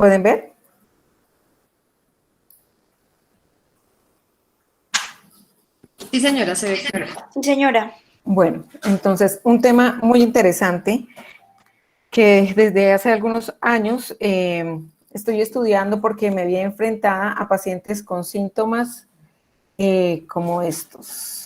¿Pueden ver? Sí, señora, se ve claro. Señora. Bueno, entonces, un tema muy interesante que desde hace algunos años estoy estudiando porque me vi enfrentada a pacientes con síntomas como estos.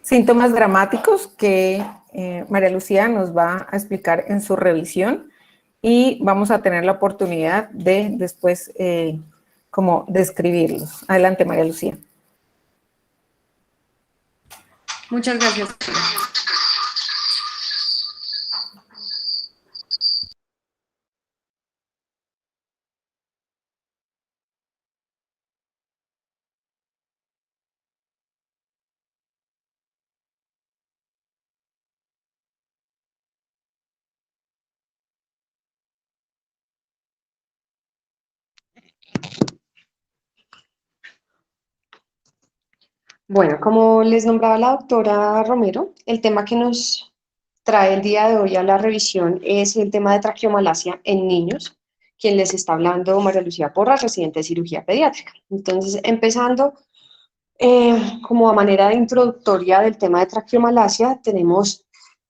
Síntomas dramáticos que María Lucía nos va a explicar en su revisión y vamos a tener la oportunidad de después como describirlos. Adelante, María Lucía. Muchas gracias. Bueno, como les nombraba la doctora Romero, el tema que nos trae el día de hoy a la revisión es el tema de traqueomalacia en niños, quien les está hablando María Lucía Porras, residente de cirugía pediátrica. Entonces, empezando como a manera de introductoria del tema de traqueomalacia, tenemos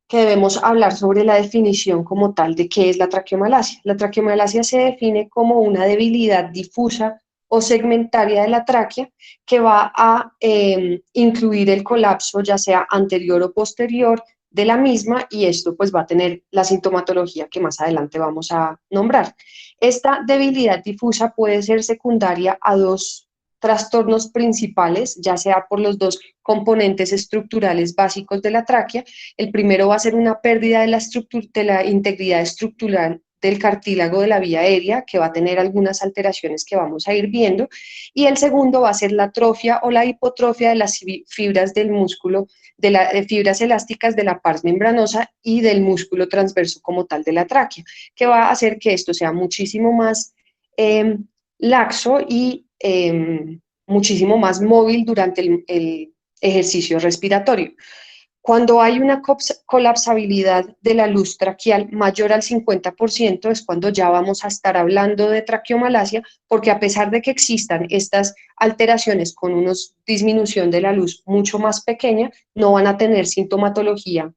que debemos hablar sobre la definición como tal de qué es la traqueomalacia. La traqueomalacia se define como una debilidad difusa o segmentaria de la tráquea que va a incluir el colapso ya sea anterior o posterior de la misma, y esto pues va a tener la sintomatología que más adelante vamos a nombrar. Esta debilidad difusa puede ser secundaria a dos trastornos principales, ya sea por los dos componentes estructurales básicos de la tráquea. El primero va a ser una pérdida de la integridad estructural del cartílago de la vía aérea, que va a tener algunas alteraciones que vamos a ir viendo, y el segundo va a ser la atrofia o la hipotrofia de las fibras del músculo, de fibras elásticas de la pars membranosa y del músculo transverso como tal de la tráquea, que va a hacer que esto sea muchísimo más laxo y muchísimo más móvil durante el ejercicio respiratorio. Cuando hay una colapsabilidad de la luz traqueal mayor al 50% es cuando ya vamos a estar hablando de traqueomalacia, porque a pesar de que existan estas alteraciones con una disminución de la luz mucho más pequeña, no van a tener sintomatología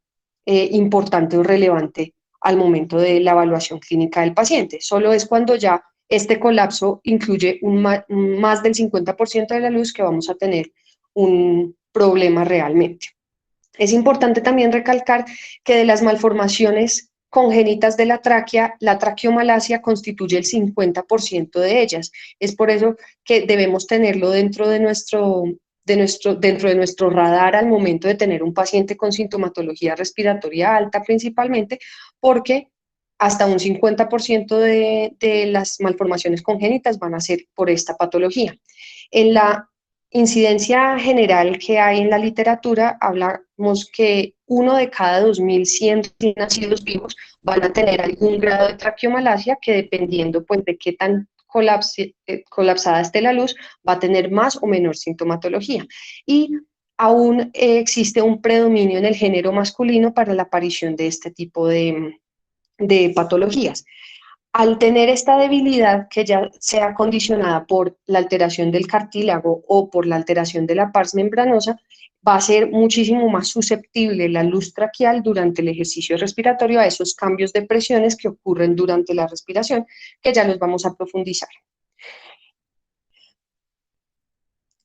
importante o relevante al momento de la evaluación clínica del paciente. Solo es cuando ya este colapso incluye más del 50% de la luz que vamos a tener un problema realmente. Es importante también recalcar que de las malformaciones congénitas de la tráquea, la traqueomalacia constituye el 50% de ellas. Es por eso que debemos tenerlo dentro de nuestro radar al momento de tener un paciente con sintomatología respiratoria alta principalmente, porque hasta un 50% de las malformaciones congénitas van a ser por esta patología. En la incidencia general que hay en la literatura, hablamos que 1 de cada 2.100 nacidos vivos van a tener algún grado de traqueomalacia, que dependiendo pues de qué tan colapsada esté la luz, va a tener más o menor sintomatología. Y aún existe un predominio en el género masculino para la aparición de este tipo de patologías. Al tener esta debilidad que ya sea condicionada por la alteración del cartílago o por la alteración de la pars membranosa, va a ser muchísimo más susceptible la luz traqueal durante el ejercicio respiratorio a esos cambios de presiones que ocurren durante la respiración, que ya los vamos a profundizar.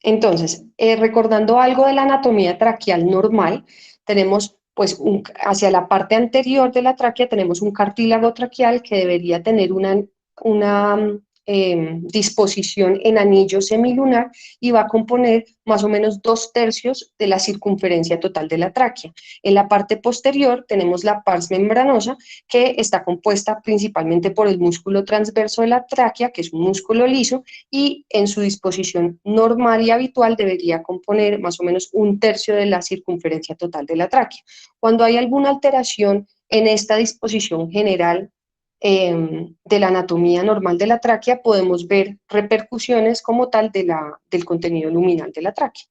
Entonces, recordando algo de la anatomía traqueal normal, tenemos pues hacia la parte anterior de la tráquea tenemos un cartílago traqueal que debería tener una disposición en anillo semilunar y va a componer más o menos 2/3 de la circunferencia total de la tráquea. En la parte posterior tenemos la pars membranosa, que está compuesta principalmente por el músculo transverso de la tráquea, que es un músculo liso, y en su disposición normal y habitual debería componer más o menos 1/3 de la circunferencia total de la tráquea. Cuando hay alguna alteración en esta disposición general de la anatomía normal de la tráquea, podemos ver repercusiones como tal del contenido luminal de la tráquea.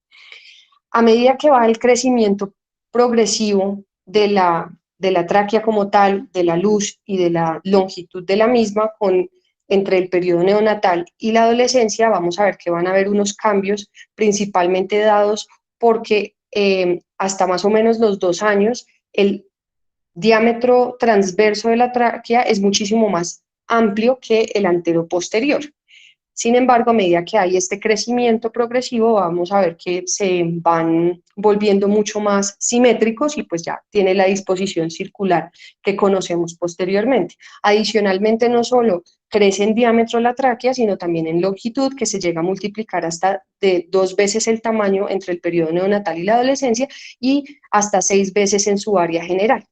A medida que va el crecimiento progresivo de la tráquea como tal, de la luz y de la longitud de la misma, entre el periodo neonatal y la adolescencia, vamos a ver que van a haber unos cambios principalmente dados porque hasta más o menos los 2 años, el diámetro transverso de la tráquea es muchísimo más amplio que el antero-posterior. Sin embargo, a medida que hay este crecimiento progresivo, vamos a ver que se van volviendo mucho más simétricos y pues ya tiene la disposición circular que conocemos posteriormente. Adicionalmente, no solo crece en diámetro la tráquea, sino también en longitud, que se llega a multiplicar hasta de 2 veces el tamaño entre el periodo neonatal y la adolescencia y hasta 6 veces en su área general.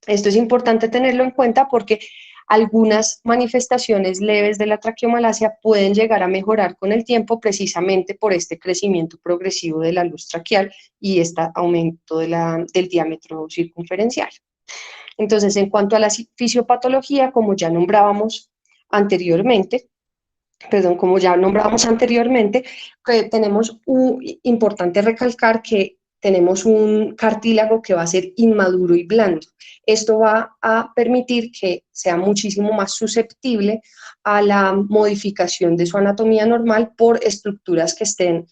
Esto es importante tenerlo en cuenta porque algunas manifestaciones leves de la traqueomalacia pueden llegar a mejorar con el tiempo precisamente por este crecimiento progresivo de la luz traqueal y este aumento del diámetro circunferencial. Entonces, en cuanto a la fisiopatología, como ya nombrábamos anteriormente, tenemos importante recalcar que tenemos un cartílago que va a ser inmaduro y blando. Esto va a permitir que sea muchísimo más susceptible a la modificación de su anatomía normal por estructuras que estén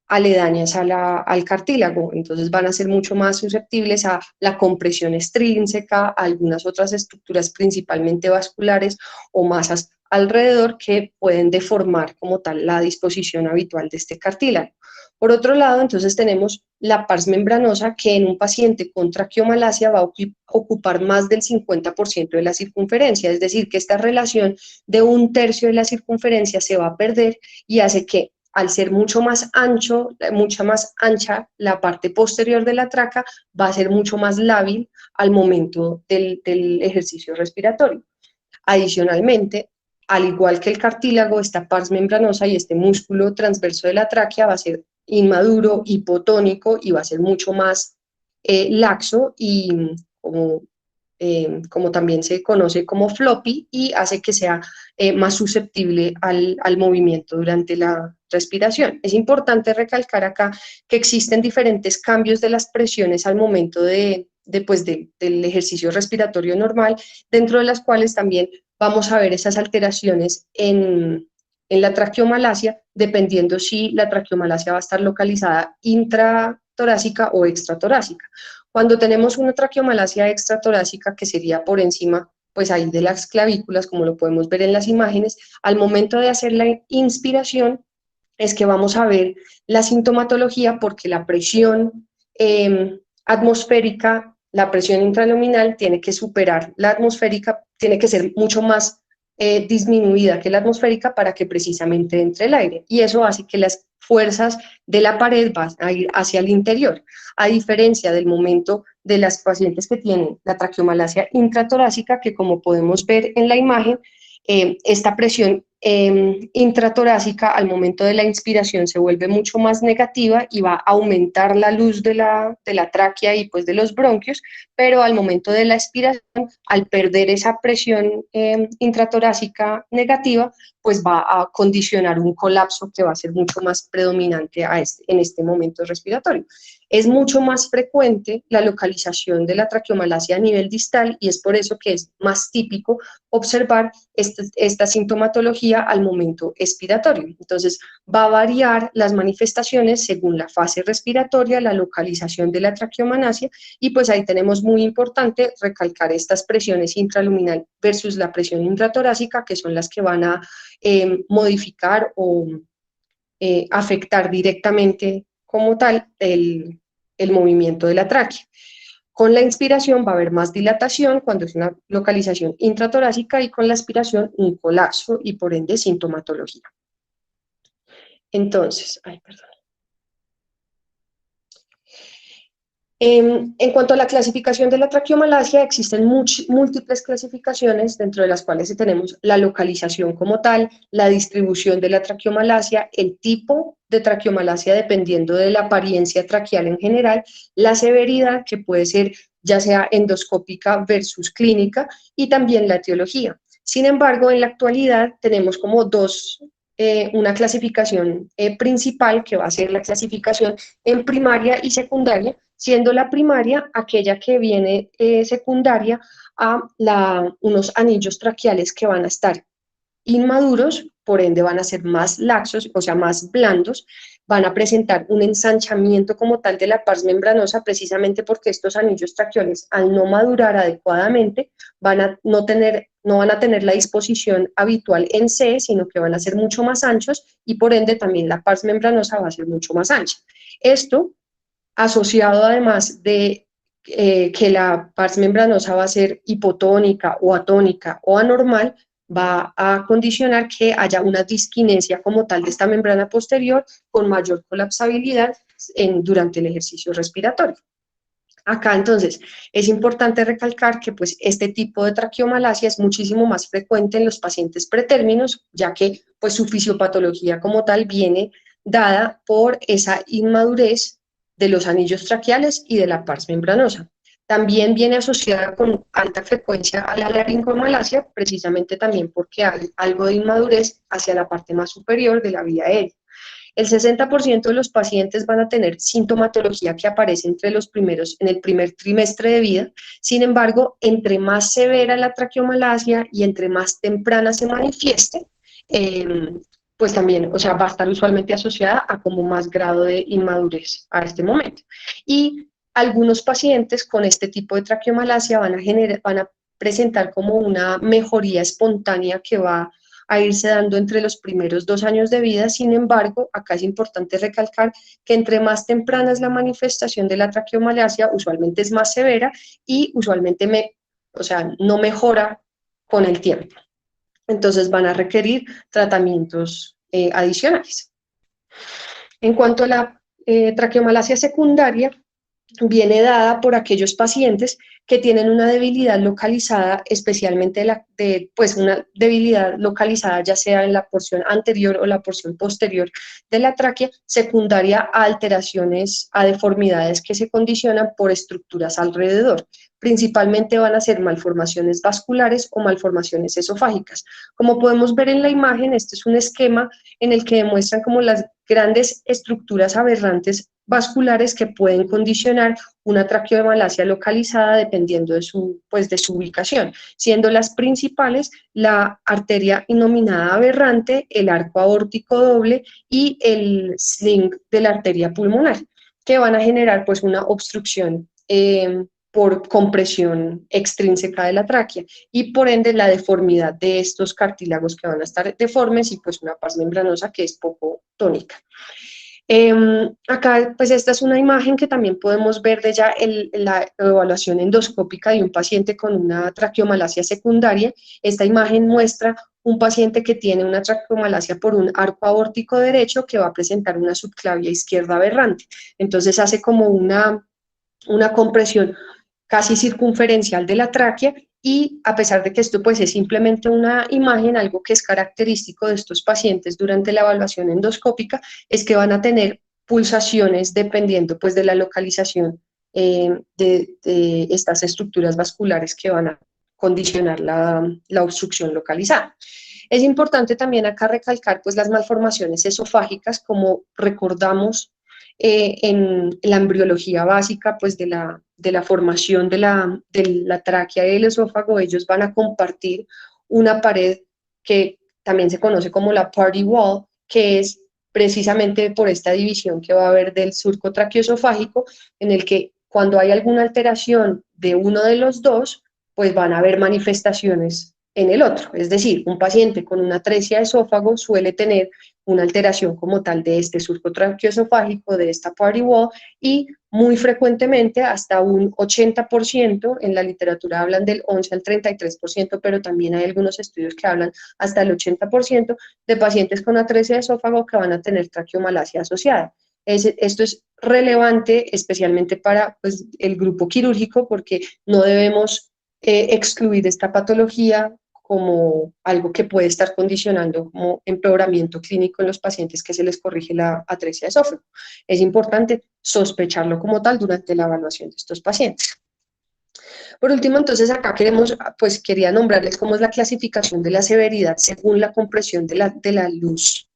aledañas al cartílago, entonces van a ser mucho más susceptibles a la compresión extrínseca, a algunas otras estructuras principalmente vasculares o masas alrededor que pueden deformar como tal la disposición habitual de este cartílago. Por otro lado, entonces tenemos la pars membranosa, que en un paciente con traqueomalacia va a ocupar más del 50% de la circunferencia, es decir, que esta relación de 1/3 de la circunferencia se va a perder y hace que al ser mucho más ancha la parte posterior de la tráquea, va a ser mucho más lábil al momento del ejercicio respiratorio. Adicionalmente, al igual que el cartílago, esta pars membranosa y este músculo transverso de la tráquea va a ser inmaduro, hipotónico y va a ser mucho más laxo y como también se conoce como floppy, y hace que sea más susceptible al movimiento durante la respiración. Es importante recalcar acá que existen diferentes cambios de las presiones al momento del ejercicio respiratorio normal, dentro de las cuales también vamos a ver esas alteraciones en la traqueomalacia, dependiendo si la traqueomalacia va a estar localizada intratorácica o extratorácica. Cuando tenemos una traqueomalacia extratorácica, que sería por encima, pues ahí de las clavículas, como lo podemos ver en las imágenes, al momento de hacer la inspiración, es que vamos a ver la sintomatología porque la presión atmosférica, la presión intraluminal tiene que superar la atmosférica, tiene que ser mucho más disminuida que la atmosférica para que precisamente entre el aire, y eso hace que las fuerzas de la pared van a ir hacia el interior, a diferencia del momento de las pacientes que tienen la traqueomalacia intratorácica, que como podemos ver en la imagen, esta presión intratorácica al momento de la inspiración se vuelve mucho más negativa y va a aumentar la luz de la tráquea y pues de los bronquios, pero al momento de la expiración, al perder esa presión intratorácica negativa, pues va a condicionar un colapso que va a ser mucho más predominante en este momento respiratorio. Es mucho más frecuente la localización de la traqueomalacia a nivel distal y es por eso que es más típico observar esta sintomatología al momento expiratorio. Entonces, va a variar las manifestaciones según la fase respiratoria, la localización de la traqueomalacia, y pues ahí tenemos muy importante recalcar estas presiones intraluminal versus la presión intratorácica, que son las que van a modificar o afectar directamente como tal el movimiento de la tráquea. Con la inspiración va a haber más dilatación cuando es una localización intratorácica y con la expiración un colapso y por ende sintomatología. Entonces, perdón. En cuanto a la clasificación de la traqueomalacia, existen múltiples clasificaciones, dentro de las cuales tenemos la localización como tal, la distribución de la traqueomalacia, el tipo de traqueomalacia dependiendo de la apariencia traqueal en general, la severidad, que puede ser ya sea endoscópica versus clínica, y también la etiología. Sin embargo, en la actualidad tenemos como una clasificación principal, que va a ser la clasificación en primaria y secundaria, siendo la primaria aquella que viene secundaria a unos anillos traqueales que van a estar inmaduros, por ende van a ser más laxos, o sea, más blandos, van a presentar un ensanchamiento como tal de la pars membranosa, precisamente porque estos anillos traqueales, al no madurar adecuadamente, no van a tener la disposición habitual en C, sino que van a ser mucho más anchos y por ende también la pars membranosa va a ser mucho más ancha. Esto asociado además de que la pars membranosa va a ser hipotónica o atónica o anormal, va a condicionar que haya una disquinesia como tal de esta membrana posterior con mayor colapsabilidad durante el ejercicio respiratorio. Acá entonces es importante recalcar que pues este tipo de traqueomalacia es muchísimo más frecuente en los pacientes pretérminos, ya que pues su fisiopatología como tal viene dada por esa inmadurez de los anillos traqueales y de la pars membranosa. También viene asociada con alta frecuencia a la laringomalacia, precisamente también porque hay algo de inmadurez hacia la parte más superior de la vía aérea. El 60% de los pacientes van a tener sintomatología que aparece en el primer trimestre de vida. Sin embargo, entre más severa la traqueomalacia y entre más temprana se manifieste, pues también, o sea, va a estar usualmente asociada a como más grado de inmadurez a este momento. Y algunos pacientes con este tipo de traqueomalacia van a presentar como una mejoría espontánea que va a irse dando entre los primeros 2 años de vida. Sin embargo, acá es importante recalcar que entre más temprana es la manifestación de la traqueomalacia, usualmente es más severa y usualmente no mejora con el tiempo. Entonces van a requerir tratamientos adicionales. En cuanto a la traqueomalacia secundaria, viene dada por aquellos pacientes que tienen una debilidad localizada, especialmente pues una debilidad localizada ya sea en la porción anterior o la porción posterior de la tráquea, secundaria a alteraciones, a deformidades que se condicionan por estructuras alrededor. Principalmente van a ser malformaciones vasculares o malformaciones esofágicas. Como podemos ver en la imagen, este es un esquema en el que demuestran como las grandes estructuras aberrantes vasculares que pueden condicionar una traqueomalacia localizada dependiendo de su ubicación, siendo las principales la arteria innominada aberrante, el arco aórtico doble y el sling de la arteria pulmonar, que van a generar pues una obstrucción por compresión extrínseca de la tráquea y por ende la deformidad de estos cartílagos que van a estar deformes y pues una pars membranosa que es poco tónica. Acá, pues esta es una imagen que también podemos ver de ya la evaluación endoscópica de un paciente con una traqueomalacia secundaria. Esta imagen muestra un paciente que tiene una traqueomalacia por un arco aórtico derecho que va a presentar una subclavia izquierda aberrante. Entonces hace como una compresión casi circunferencial de la tráquea y a pesar de que esto pues es simplemente una imagen, algo que es característico de estos pacientes durante la evaluación endoscópica es que van a tener pulsaciones dependiendo pues de la localización de estas estructuras vasculares que van a condicionar la obstrucción localizada. Es importante también acá recalcar pues las malformaciones esofágicas, como recordamos en la embriología básica pues de la formación de la tráquea y el esófago. Ellos van a compartir una pared que también se conoce como la party wall, que es precisamente por esta división que va a haber del surco traqueoesofágico, en el que cuando hay alguna alteración de uno de los dos, pues van a haber manifestaciones en el otro. Es decir, un paciente con una atresia de esófago suele tener una alteración como tal de este surco traqueoesofágico, de esta party wall, y muy frecuentemente hasta un 80%, en la literatura hablan del 11 al 33%, pero también hay algunos estudios que hablan hasta el 80% de pacientes con atresia de esófago que van a tener traqueomalacia asociada. Esto es relevante especialmente para pues, el grupo quirúrgico porque no debemos excluir esta patología como algo que puede estar condicionando como empeoramiento clínico en los pacientes que se les corrige la atresia de esófago. Es importante sospecharlo como tal durante la evaluación de estos pacientes. Por último, entonces acá quería nombrarles cómo es la clasificación de la severidad según la compresión de la luz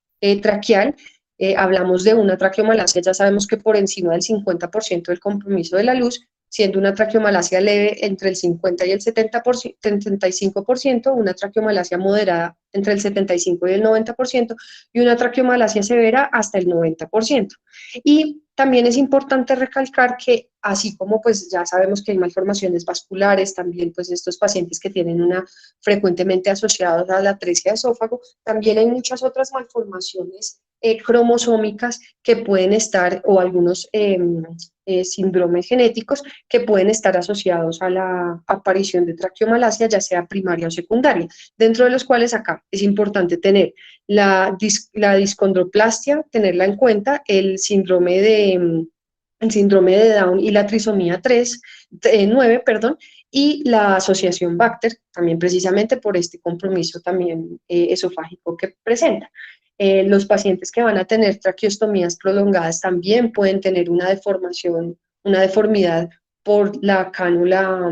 traqueal. Hablamos de una traqueomalacia, ya sabemos que por encima del 50% del compromiso de la luz, siendo una traqueomalacia leve entre el 50 y el 75%, una traqueomalacia moderada entre el 75 y el 90%, y una traqueomalacia severa hasta el 90%. Y también es importante recalcar que así como pues ya sabemos que hay malformaciones vasculares, también pues estos pacientes que tienen frecuentemente asociados a la atresia de esófago, también hay muchas otras malformaciones cromosómicas que pueden estar, o algunos síndromes genéticos que pueden estar asociados a la aparición de traqueomalacia, ya sea primaria o secundaria, dentro de los cuales acá es importante tener la discondroplastia, tenerla en cuenta, el síndrome de Down y la trisomía 9, perdón, y la asociación Bacter, también precisamente por este compromiso también esofágico que presenta. Los pacientes que van a tener traqueostomías prolongadas también pueden tener una deformación, una deformidad por la cánula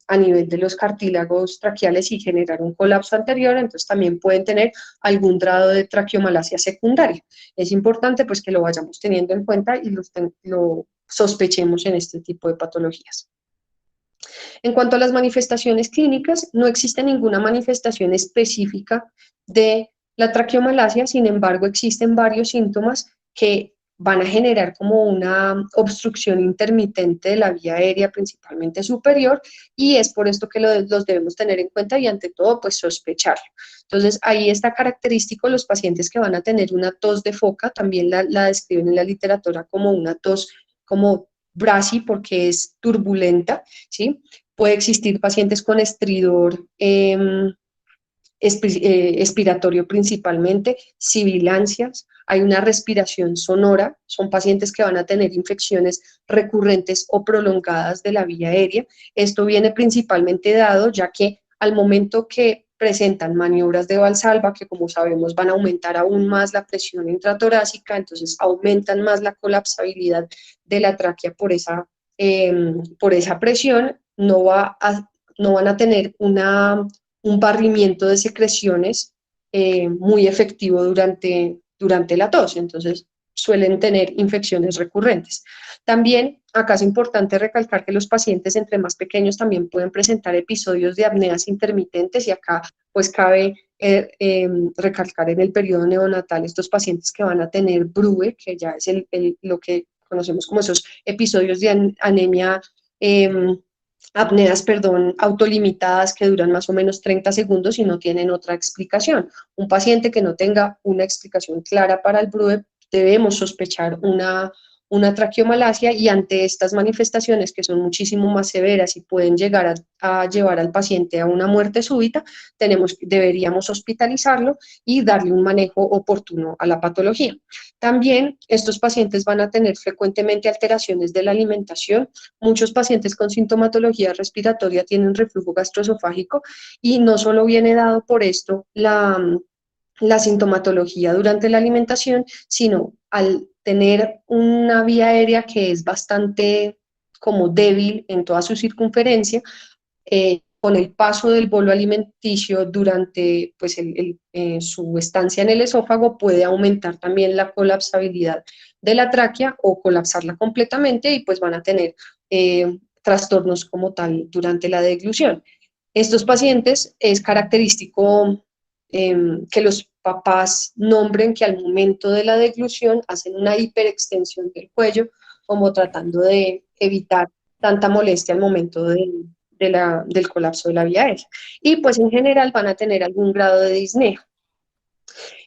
a nivel de los cartílagos traqueales y generar un colapso anterior, entonces también pueden tener algún grado de traqueomalacia secundaria. Es importante pues que lo vayamos teniendo en cuenta y lo sospechemos en este tipo de patologías. En cuanto a las manifestaciones clínicas, no existe ninguna manifestación específica de la traqueomalacia, sin embargo, existen varios síntomas que van a generar como una obstrucción intermitente de la vía aérea, principalmente superior, y es por esto que los debemos tener en cuenta y ante todo, pues sospecharlo. Entonces, ahí está característico los pacientes que van a tener una tos de foca, también la describen en la literatura como una tos como brasi porque es turbulenta, ¿sí? Puede existir pacientes con estridor expiratorio principalmente, sibilancias, hay una respiración sonora, son pacientes que van a tener infecciones recurrentes o prolongadas de la vía aérea. Esto viene principalmente dado ya que al momento que presentan maniobras de Valsalva, que como sabemos van a aumentar aún más la presión intratorácica, entonces aumentan más la colapsabilidad de la tráquea por esa presión, no van a tener un barrimiento de secreciones muy efectivo durante la tos, entonces suelen tener infecciones recurrentes. También acá es importante recalcar que los pacientes entre más pequeños también pueden presentar episodios de apneas intermitentes y acá pues cabe recalcar en el periodo neonatal estos pacientes que van a tener BRUE, que ya es lo que conocemos como esos episodios de anemia apneas, autolimitadas que duran más o menos 30 segundos y no tienen otra explicación. Un paciente que no tenga una explicación clara para el BRUE, debemos sospechar una traqueomalacia y ante estas manifestaciones que son muchísimo más severas y pueden llegar a llevar al paciente a una muerte súbita, deberíamos hospitalizarlo y darle un manejo oportuno a la patología. También estos pacientes van a tener frecuentemente alteraciones de la alimentación. Muchos pacientes con sintomatología respiratoria tienen reflujo gastroesofágico y no solo viene dado por esto la sintomatología durante la alimentación, sino al tener una vía aérea que es bastante como débil en toda su circunferencia, con el paso del bolo alimenticio durante pues, su estancia en el esófago puede aumentar también la colapsabilidad de la tráquea o colapsarla completamente y pues van a tener trastornos como tal durante la deglución. Estos pacientes es característico que los papás nombren que al momento de la deglución hacen una hiperextensión del cuello, como tratando de evitar tanta molestia al momento del colapso de la vía aérea. Y pues en general van a tener algún grado de disnea.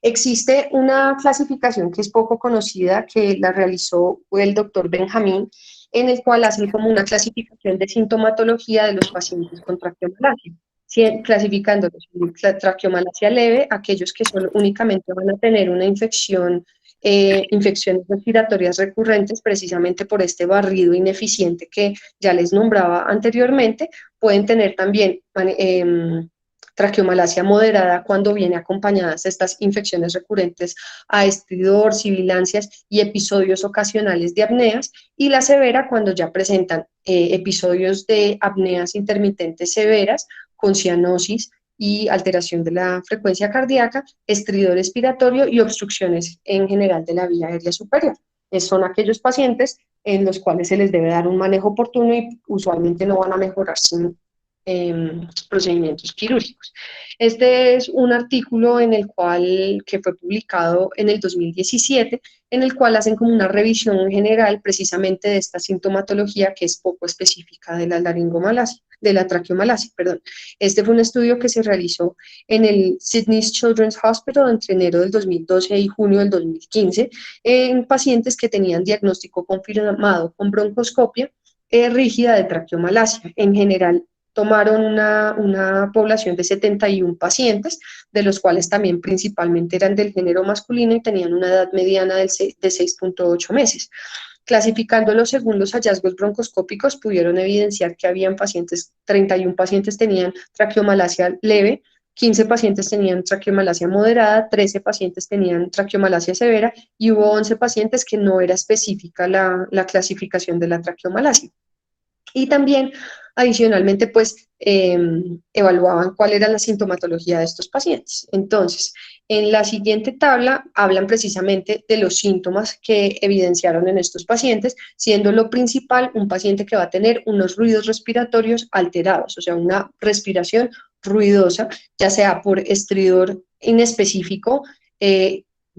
Existe una clasificación que es poco conocida, que la realizó el doctor Benjamín, en el cual hacen como una clasificación de sintomatología de los pacientes con traqueomalacia, clasificándolos en traqueomalacia leve, aquellos que únicamente van a tener una infección, infecciones respiratorias recurrentes, precisamente por este barrido ineficiente que ya les nombraba anteriormente. Pueden tener también traqueomalacia moderada cuando viene acompañadas estas infecciones recurrentes a estridor, sibilancias y episodios ocasionales de apneas, y la severa cuando ya presentan episodios de apneas intermitentes severas con cianosis y alteración de la frecuencia cardíaca, estridor respiratorio y obstrucciones en general de la vía aérea superior. Son aquellos pacientes en los cuales se les debe dar un manejo oportuno y usualmente no van a mejorar sin procedimientos quirúrgicos. Este es un artículo que fue publicado en el 2017, en el cual hacen como una revisión general precisamente de esta sintomatología que es poco específica de la laringomalacia, de la traqueomalacia, perdón. Este fue un estudio que se realizó en el Sydney's Children's Hospital entre enero del 2012 y junio del 2015 en pacientes que tenían diagnóstico confirmado con broncoscopia rígida de traqueomalacia. En general, tomaron una población de 71 pacientes, de los cuales también principalmente eran del género masculino y tenían una edad mediana de 6.8 meses. Clasificándolos según los hallazgos broncoscópicos, pudieron evidenciar que habían 31 pacientes tenían traqueomalacia leve, 15 pacientes tenían traqueomalacia moderada, 13 pacientes tenían traqueomalacia severa y hubo 11 pacientes que no era específica la clasificación de la traqueomalacia. Y también, adicionalmente, pues evaluaban cuál era la sintomatología de estos pacientes. Entonces, en la siguiente tabla hablan precisamente de los síntomas que evidenciaron en estos pacientes, siendo lo principal un paciente que va a tener unos ruidos respiratorios alterados, o sea, una respiración ruidosa, ya sea por estridor inespecífico,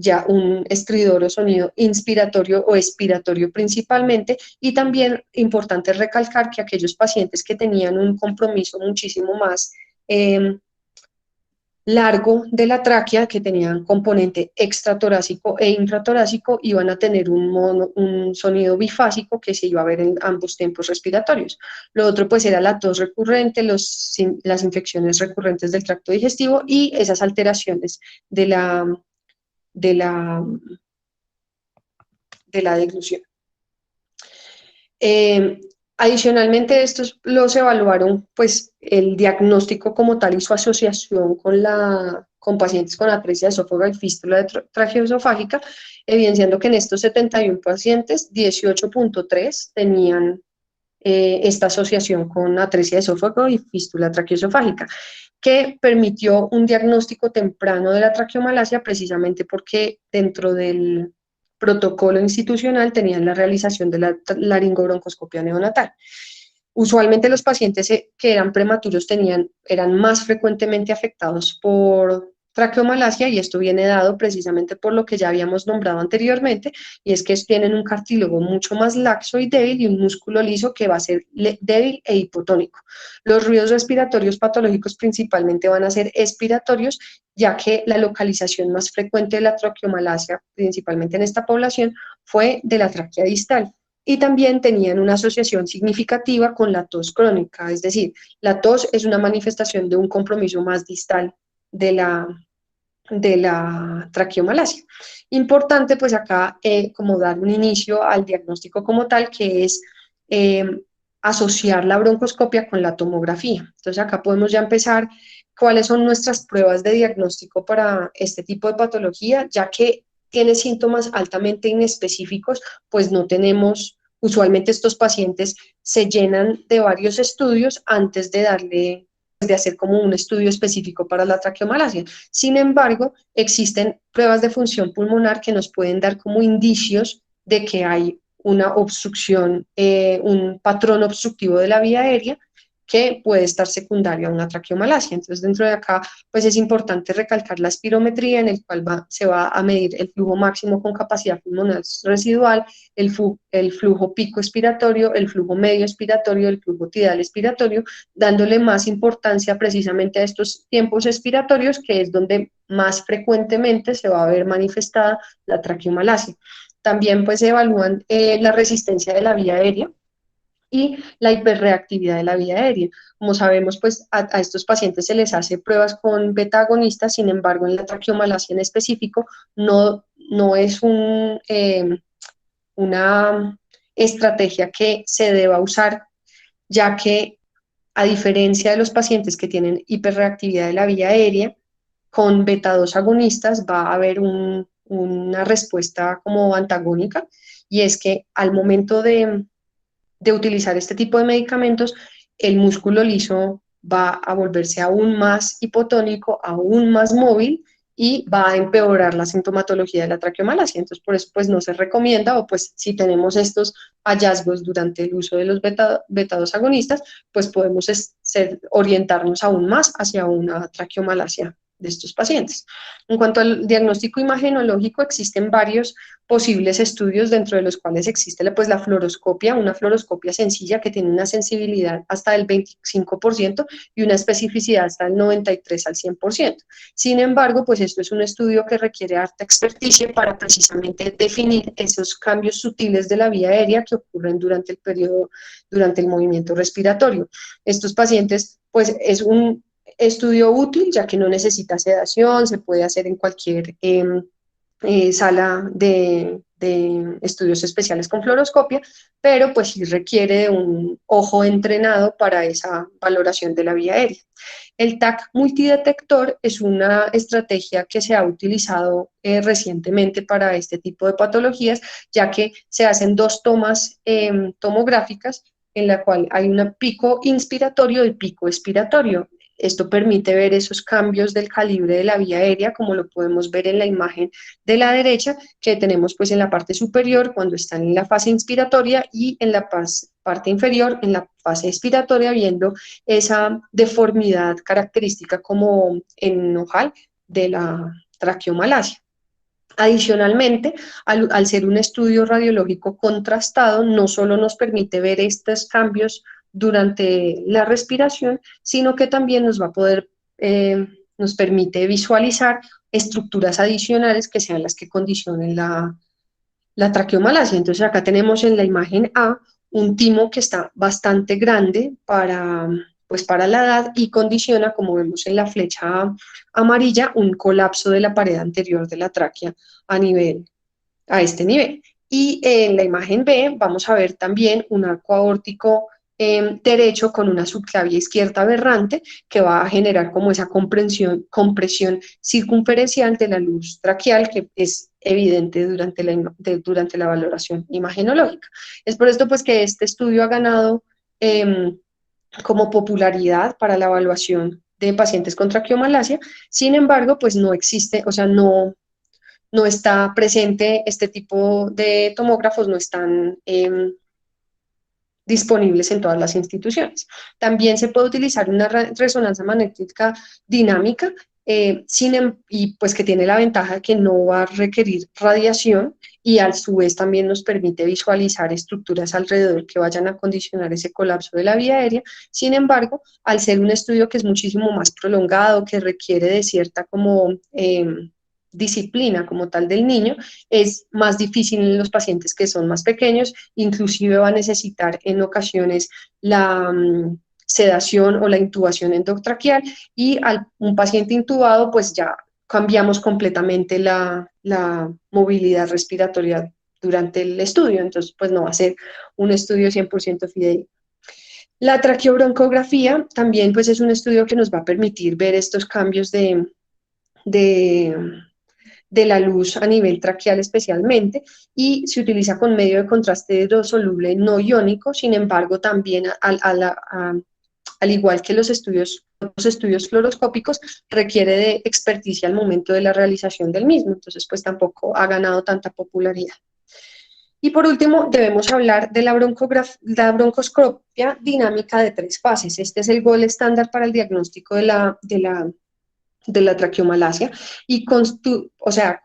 ya un estridor o sonido inspiratorio o expiratorio principalmente, y también importante recalcar que aquellos pacientes que tenían un compromiso muchísimo más largo de la tráquea, que tenían componente extratorácico e intratorácico, iban a tener un sonido bifásico que se iba a ver en ambos tempos respiratorios. Lo otro pues era la tos recurrente, las infecciones recurrentes del tracto digestivo y esas alteraciones de la deglución. Adicionalmente, estos los evaluaron, pues, el diagnóstico como tal y su asociación con pacientes con atresia esofágica y fístula traqueoesofágica, evidenciando que en estos 71 pacientes, 18.3 tenían esta asociación con atresia de esófago y fístula traqueoesofágica, que permitió un diagnóstico temprano de la traqueomalacia precisamente porque dentro del protocolo institucional tenían la realización de la laringobroncoscopia neonatal. Usualmente los pacientes que eran prematuros eran más frecuentemente afectados por traqueomalacia, y esto viene dado precisamente por lo que ya habíamos nombrado anteriormente, y es que tienen un cartílago mucho más laxo y débil y un músculo liso que va a ser débil e hipotónico. Los ruidos respiratorios patológicos principalmente van a ser expiratorios, ya que la localización más frecuente de la traqueomalacia, principalmente en esta población, fue de la tráquea distal. Y también tenían una asociación significativa con la tos crónica, es decir, la tos es una manifestación de un compromiso más distal de la traqueomalacia. Importante pues acá como dar un inicio al diagnóstico como tal, que es asociar la broncoscopia con la tomografía. Entonces acá podemos ya empezar cuáles son nuestras pruebas de diagnóstico para este tipo de patología, ya que tiene síntomas altamente inespecíficos, pues no tenemos, usualmente estos pacientes se llenan de varios estudios antes de hacer como un estudio específico para la traqueomalacia. Sin embargo, existen pruebas de función pulmonar que nos pueden dar como indicios de que hay una obstrucción, un patrón obstructivo de la vía aérea, que puede estar secundario a una traqueomalacia. Entonces, dentro de acá, pues es importante recalcar la espirometría, en el cual se va a medir el flujo máximo con capacidad pulmonar residual, el flujo pico expiratorio, el flujo medio expiratorio, el flujo tidal expiratorio, dándole más importancia precisamente a estos tiempos expiratorios, que es donde más frecuentemente se va a ver manifestada la traqueomalacia. También pues se evalúan la resistencia de la vía aérea y la hiperreactividad de la vía aérea. Como sabemos, pues a estos pacientes se les hace pruebas con beta agonistas, sin embargo, en la traqueomalacia en específico no es una estrategia que se deba usar, ya que a diferencia de los pacientes que tienen hiperreactividad de la vía aérea, con beta 2 agonistas va a haber una respuesta como antagónica, y es que al momento de utilizar este tipo de medicamentos, el músculo liso va a volverse aún más hipotónico, aún más móvil, y va a empeorar la sintomatología de la traqueomalacia. Entonces, por eso, pues, no se recomienda, o pues, si tenemos estos hallazgos durante el uso de los beta 2 agonistas, pues podemos orientarnos aún más hacia una traqueomalacia de estos pacientes. En cuanto al diagnóstico imagenológico, existen varios posibles estudios, dentro de los cuales existe pues la fluoroscopia, una fluoroscopia sencilla que tiene una sensibilidad hasta el 25% y una especificidad hasta el 93 al 100%. Sin embargo, pues esto es un estudio que requiere harta experticia para precisamente definir esos cambios sutiles de la vía aérea que ocurren durante el periodo, durante el movimiento respiratorio. Estos pacientes, pues es un estudio útil, ya que no necesita sedación, se puede hacer en cualquier sala de estudios especiales con fluoroscopia, pero pues sí requiere de un ojo entrenado para esa valoración de la vía aérea. El TAC multidetector es una estrategia que se ha utilizado recientemente para este tipo de patologías, ya que se hacen dos tomas tomográficas, en la cual hay un pico inspiratorio y pico expiratorio. Esto permite ver esos cambios del calibre de la vía aérea, como lo podemos ver en la imagen de la derecha, que tenemos pues en la parte superior cuando están en la fase inspiratoria, y en la parte inferior en la fase expiratoria, viendo esa deformidad característica como en ojal de la traqueomalacia. Adicionalmente, al ser un estudio radiológico contrastado, no solo nos permite ver estos cambios durante la respiración, sino que también nos permite visualizar estructuras adicionales que sean las que condicionen la traqueomalacia. Entonces acá tenemos en la imagen A un timo que está bastante grande para la edad, y condiciona, como vemos en la flecha amarilla, un colapso de la pared anterior de la tráquea a este nivel. Y en la imagen B vamos a ver también un arco aórtico derecho con una subclavia izquierda aberrante, que va a generar como esa compresión circunferencial de la luz traqueal, que es evidente durante la valoración imagenológica. Es por esto pues que este estudio ha ganado como popularidad para la evaluación de pacientes con traqueomalacia. Sin embargo, pues no existe, o sea, no está presente este tipo de tomógrafos, no están disponibles en todas las instituciones. También se puede utilizar una resonancia magnética dinámica, y pues que tiene la ventaja de que no va a requerir radiación, y a su vez también nos permite visualizar estructuras alrededor que vayan a condicionar ese colapso de la vía aérea. Sin embargo, al ser un estudio que es muchísimo más prolongado, que requiere de cierta como disciplina como tal del niño, es más difícil en los pacientes que son más pequeños, inclusive va a necesitar en ocasiones la sedación o la intubación endotraqueal, y un paciente intubado pues ya cambiamos completamente la movilidad respiratoria durante el estudio, entonces pues no va a ser un estudio 100% fidedigno. La traqueobroncografía también pues es un estudio que nos va a permitir ver estos cambios de la luz a nivel traqueal especialmente, y se utiliza con medio de contraste hidrosoluble no iónico. Sin embargo, también al igual que los estudios fluoroscópicos, requiere de experticia al momento de la realización del mismo, entonces pues tampoco ha ganado tanta popularidad. Y por último, debemos hablar de la broncoscopia dinámica de 3 fases. Este es el gold estándar para el diagnóstico de la traqueomalacia y o sea,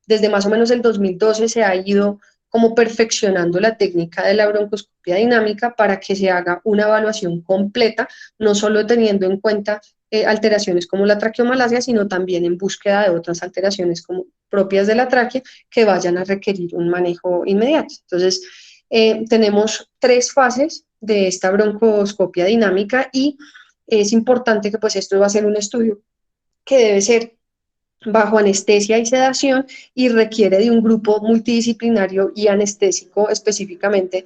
desde más o menos el 2012 se ha ido como perfeccionando la técnica de la broncoscopia dinámica para que se haga una evaluación completa, no solo teniendo en cuenta alteraciones como la traqueomalacia, sino también en búsqueda de otras alteraciones como propias de la tráquea que vayan a requerir un manejo inmediato. Entonces, tenemos 3 fases de esta broncoscopia dinámica y es importante que pues esto va a ser un estudio que debe ser bajo anestesia y sedación y requiere de un grupo multidisciplinario y anestésico específicamente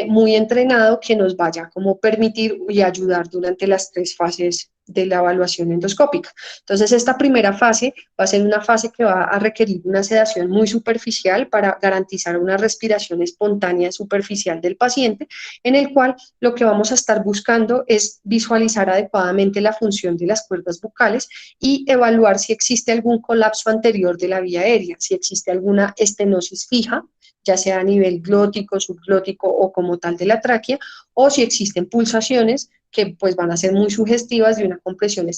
muy entrenado que nos vaya como permitir y ayudar durante las 3 fases de la evaluación endoscópica. Entonces, esta primera fase va a ser una fase que va a requerir una sedación muy superficial para garantizar una respiración espontánea superficial del paciente, en el cual lo que vamos a estar buscando es visualizar adecuadamente la función de las cuerdas bucales y evaluar si existe algún colapso anterior de la vía aérea, si existe alguna estenosis fija, ya sea a nivel glótico, subglótico o como tal de la tráquea, o si existen pulsaciones que pues van a ser muy sugestivas de una compresión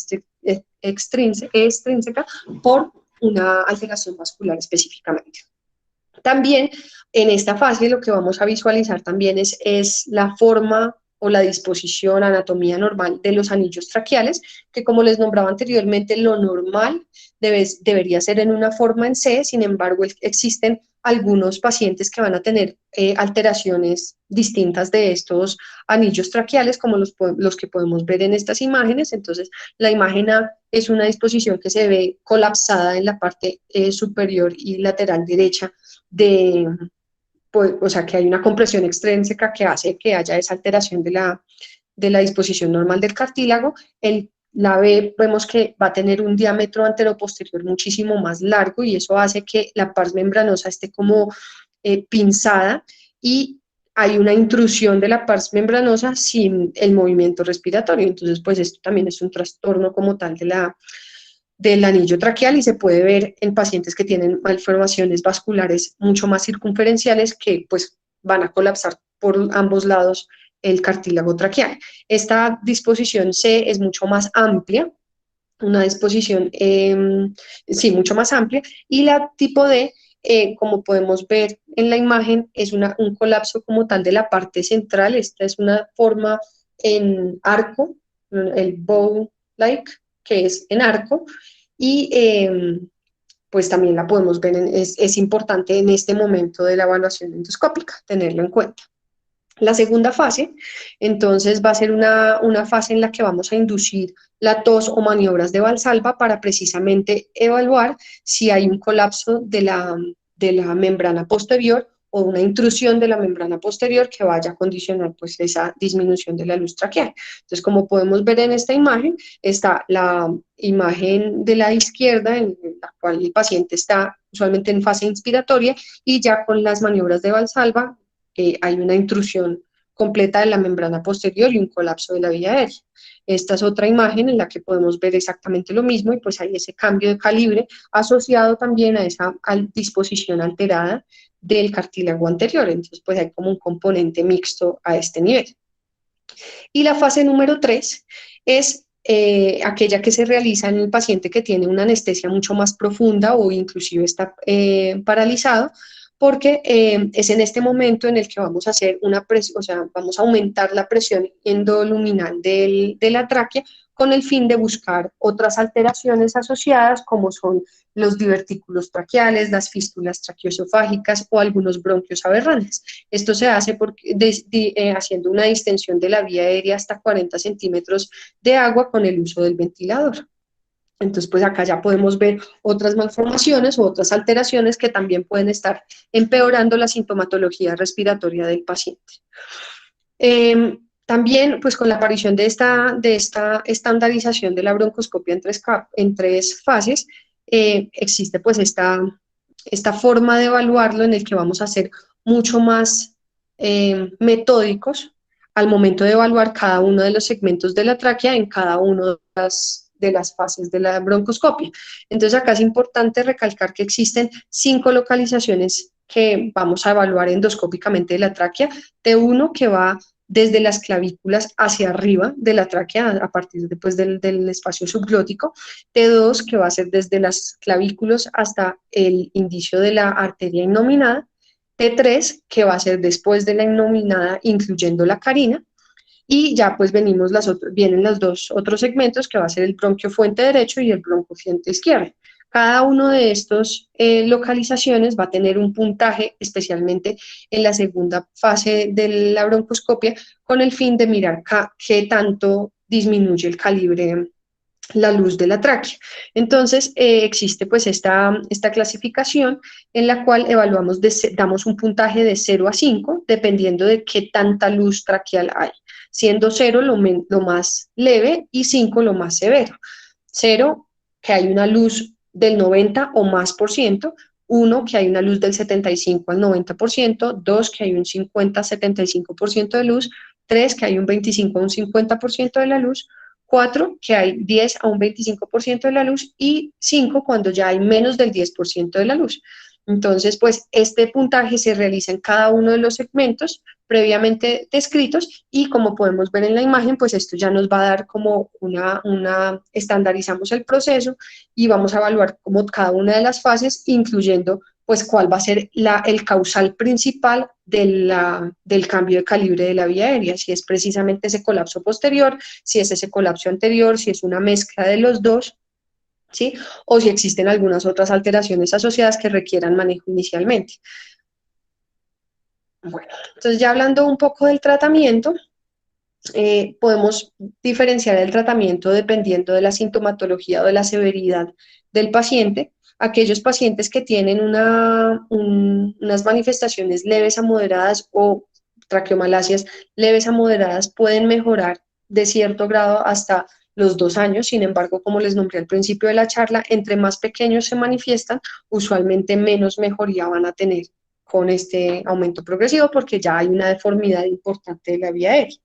extrínseca por una alteración vascular específicamente. También en esta fase lo que vamos a visualizar también es la forma o la disposición, anatomía normal de los anillos traqueales, que como les nombraba anteriormente, lo normal debería ser en una forma en C, sin embargo existen algunos pacientes que van a tener alteraciones distintas de estos anillos traqueales, como los que podemos ver en estas imágenes. Entonces, la imagen A es una disposición que se ve colapsada en la parte superior y lateral derecha pues, o sea, que hay una compresión extrínseca que hace que haya esa alteración de la disposición normal del cartílago. La B vemos que va a tener un diámetro anteroposterior muchísimo más largo y eso hace que la pars membranosa esté como pinzada y hay una intrusión de la pars membranosa sin el movimiento respiratorio. Entonces, pues esto también es un trastorno como tal del anillo traqueal y se puede ver en pacientes que tienen malformaciones vasculares mucho más circunferenciales que pues van a colapsar por ambos lados el cartílago traqueal. Esta disposición C es mucho más amplia, una disposición, sí, mucho más amplia, y la tipo D, como podemos ver en la imagen, es un colapso como tal de la parte central. Esta es una forma en arco, el bow-like, que es en arco, y pues también la podemos ver, es importante en este momento de la evaluación endoscópica, tenerlo en cuenta. La segunda fase, entonces, va a ser una fase en la que vamos a inducir la tos o maniobras de Valsalva para precisamente evaluar si hay un colapso de la membrana posterior o una intrusión de la membrana posterior que vaya a condicionar pues esa disminución de la luz traqueal. Entonces, como podemos ver en esta imagen, está la imagen de la izquierda en la cual el paciente está usualmente en fase inspiratoria y ya con las maniobras de Valsalva hay una intrusión completa de la membrana posterior y un colapso de la vía aérea. Esta es otra imagen en la que podemos ver exactamente lo mismo y pues hay ese cambio de calibre asociado también a esa disposición alterada del cartílago anterior. Entonces pues hay como un componente mixto a este nivel. Y la fase número 3 es aquella que se realiza en el paciente que tiene una anestesia mucho más profunda o inclusive está paralizado, porque es en este momento en el que vamos a hacer una presión, o sea, vamos a aumentar la presión endoluminal de la tráquea con el fin de buscar otras alteraciones asociadas como son los divertículos traqueales, las fístulas traqueoesofágicas o algunos bronquios aberrantes. Esto se hace haciendo una distensión de la vía aérea hasta 40 centímetros de agua con el uso del ventilador. Entonces, pues acá ya podemos ver otras malformaciones u otras alteraciones que también pueden estar empeorando la sintomatología respiratoria del paciente. También, pues con la aparición de esta estandarización de la broncoscopia en tres fases, existe pues esta forma de evaluarlo en el que vamos a ser mucho más metódicos al momento de evaluar cada uno de los segmentos de la tráquea en cada una de las fases de la broncoscopia. Entonces acá es importante recalcar que existen 5 localizaciones que vamos a evaluar endoscópicamente de la tráquea, T1 que va desde las clavículas hacia arriba de la tráquea, a partir después del espacio subglótico, T2 que va a ser desde las clavículas hasta el indicio de la arteria innominada, T3 que va a ser después de la innominada, incluyendo la carina, y ya pues vienen los dos otros segmentos que va a ser el bronquio fuente derecho y el bronquio fuente izquierdo. Cada uno de estos localizaciones va a tener un puntaje, especialmente en la segunda fase de la broncoscopia, con el fin de mirar qué tanto disminuye el calibre, la luz de la tráquea. Entonces, existe pues esta clasificación en la cual damos un puntaje de 0 a 5, dependiendo de qué tanta luz traqueal hay, siendo 0 lo más leve y 5 lo más severo. 0, que hay una luz del 90 o más por ciento, 1, que hay una luz del 75 al 90%, 2, que hay un 50-75% de luz, 3, que hay un 25 a un 50% de la luz, 4, que hay 10 a un 25% de la luz, y 5, cuando ya hay menos del 10% de la luz. Entonces, pues este puntaje se realiza en cada uno de los segmentos previamente descritos, y como podemos ver en la imagen, pues esto ya nos va a dar como estandarizamos el proceso y vamos a evaluar como cada una de las fases, incluyendo pues cuál va a ser el causal principal del cambio de calibre de la vía aérea, si es precisamente ese colapso posterior, si es ese colapso anterior, si es una mezcla de los dos, ¿sí? O si existen algunas otras alteraciones asociadas que requieran manejo inicialmente. Bueno, entonces ya hablando un poco del tratamiento, podemos diferenciar el tratamiento dependiendo de la sintomatología o de la severidad del paciente. Aquellos pacientes que tienen unas manifestaciones leves a moderadas o traqueomalasias leves a moderadas pueden mejorar de cierto grado hasta los 2 años. Sin embargo, como les nombré al principio de la charla, entre más pequeños se manifiestan, usualmente menos mejoría van a tener con este aumento progresivo, porque ya hay una deformidad importante de la vía aérea.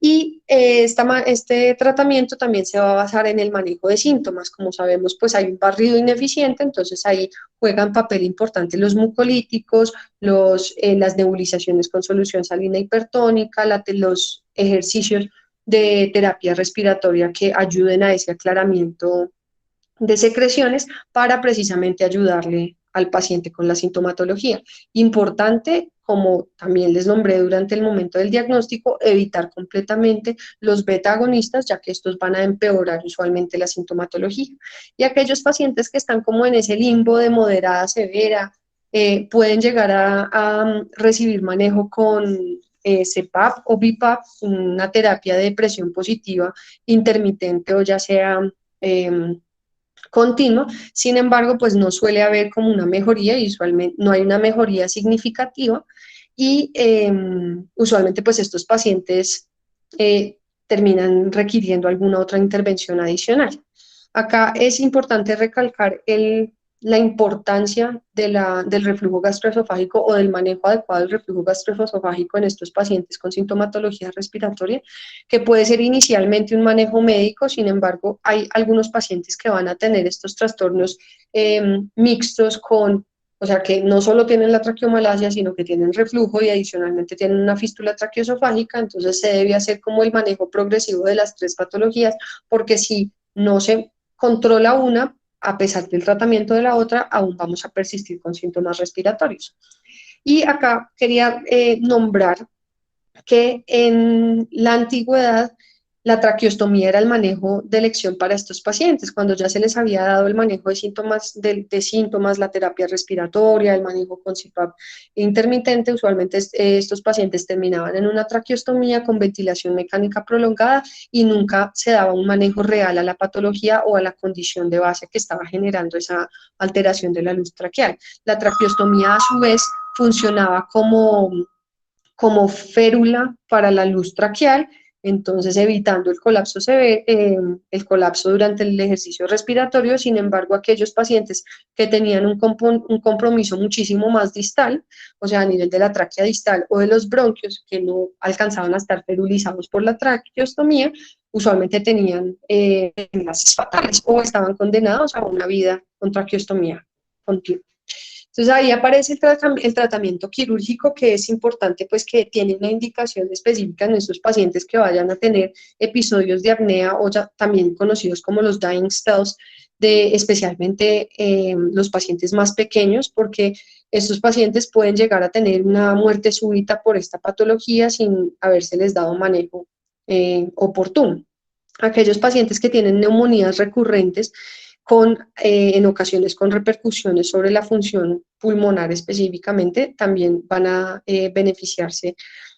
Y este tratamiento también se va a basar en el manejo de síntomas. Como sabemos, pues hay un barrido ineficiente, entonces ahí juegan papel importante los mucolíticos, las nebulizaciones con solución salina hipertónica, los ejercicios de terapia respiratoria que ayuden a ese aclaramiento de secreciones para precisamente ayudarle al paciente con la sintomatología. Importante, como también les nombré durante el momento del diagnóstico, evitar completamente los beta agonistas, ya que estos van a empeorar usualmente la sintomatología. Y aquellos pacientes que están como en ese limbo de moderada a severa, pueden llegar a recibir manejo con CPAP o BiPAP, una terapia de presión positiva intermitente o ya sea continua. Sin embargo, pues no suele haber como una mejoría, y usualmente no hay una mejoría significativa, y usualmente pues estos pacientes terminan requiriendo alguna otra intervención adicional. Acá es importante recalcar la importancia del reflujo gastroesofágico o del manejo adecuado del reflujo gastroesofágico en estos pacientes con sintomatología respiratoria, que puede ser inicialmente un manejo médico. Sin embargo, hay algunos pacientes que van a tener estos trastornos mixtos o sea, que no solo tienen la traqueomalacia, sino que tienen reflujo y adicionalmente tienen una fístula traqueoesofágica. Entonces se debe hacer como el manejo progresivo de las 3 patologías, porque si no se controla una, a pesar del tratamiento de la otra, aún vamos a persistir con síntomas respiratorios. Y acá quería nombrar que en la antigüedad la traqueostomía era el manejo de elección para estos pacientes, cuando ya se les había dado el manejo de síntomas, la terapia respiratoria, el manejo con CPAP intermitente. Usualmente estos pacientes terminaban en una traqueostomía con ventilación mecánica prolongada, y nunca se daba un manejo real a la patología o a la condición de base que estaba generando esa alteración de la luz traqueal. La traqueostomía, a su vez, funcionaba como férula para la luz traqueal, entonces evitando el colapso durante el ejercicio respiratorio. Sin embargo, aquellos pacientes que tenían un compromiso muchísimo más distal, o sea, a nivel de la tráquea distal o de los bronquios, que no alcanzaban a estar ferulizados por la traqueostomía, usualmente tenían enlaces fatales o estaban condenados a una vida con traqueostomía continua. Entonces ahí aparece el tratamiento quirúrgico, que es importante, pues que tiene una indicación específica en esos pacientes que vayan a tener episodios de apnea o ya, también conocidos como los dying spells, de especialmente los pacientes más pequeños, porque estos pacientes pueden llegar a tener una muerte súbita por esta patología sin habérseles dado manejo oportuno. Aquellos pacientes que tienen neumonías recurrentes en ocasiones con repercusiones sobre la función pulmonar específicamente, también van a beneficiarse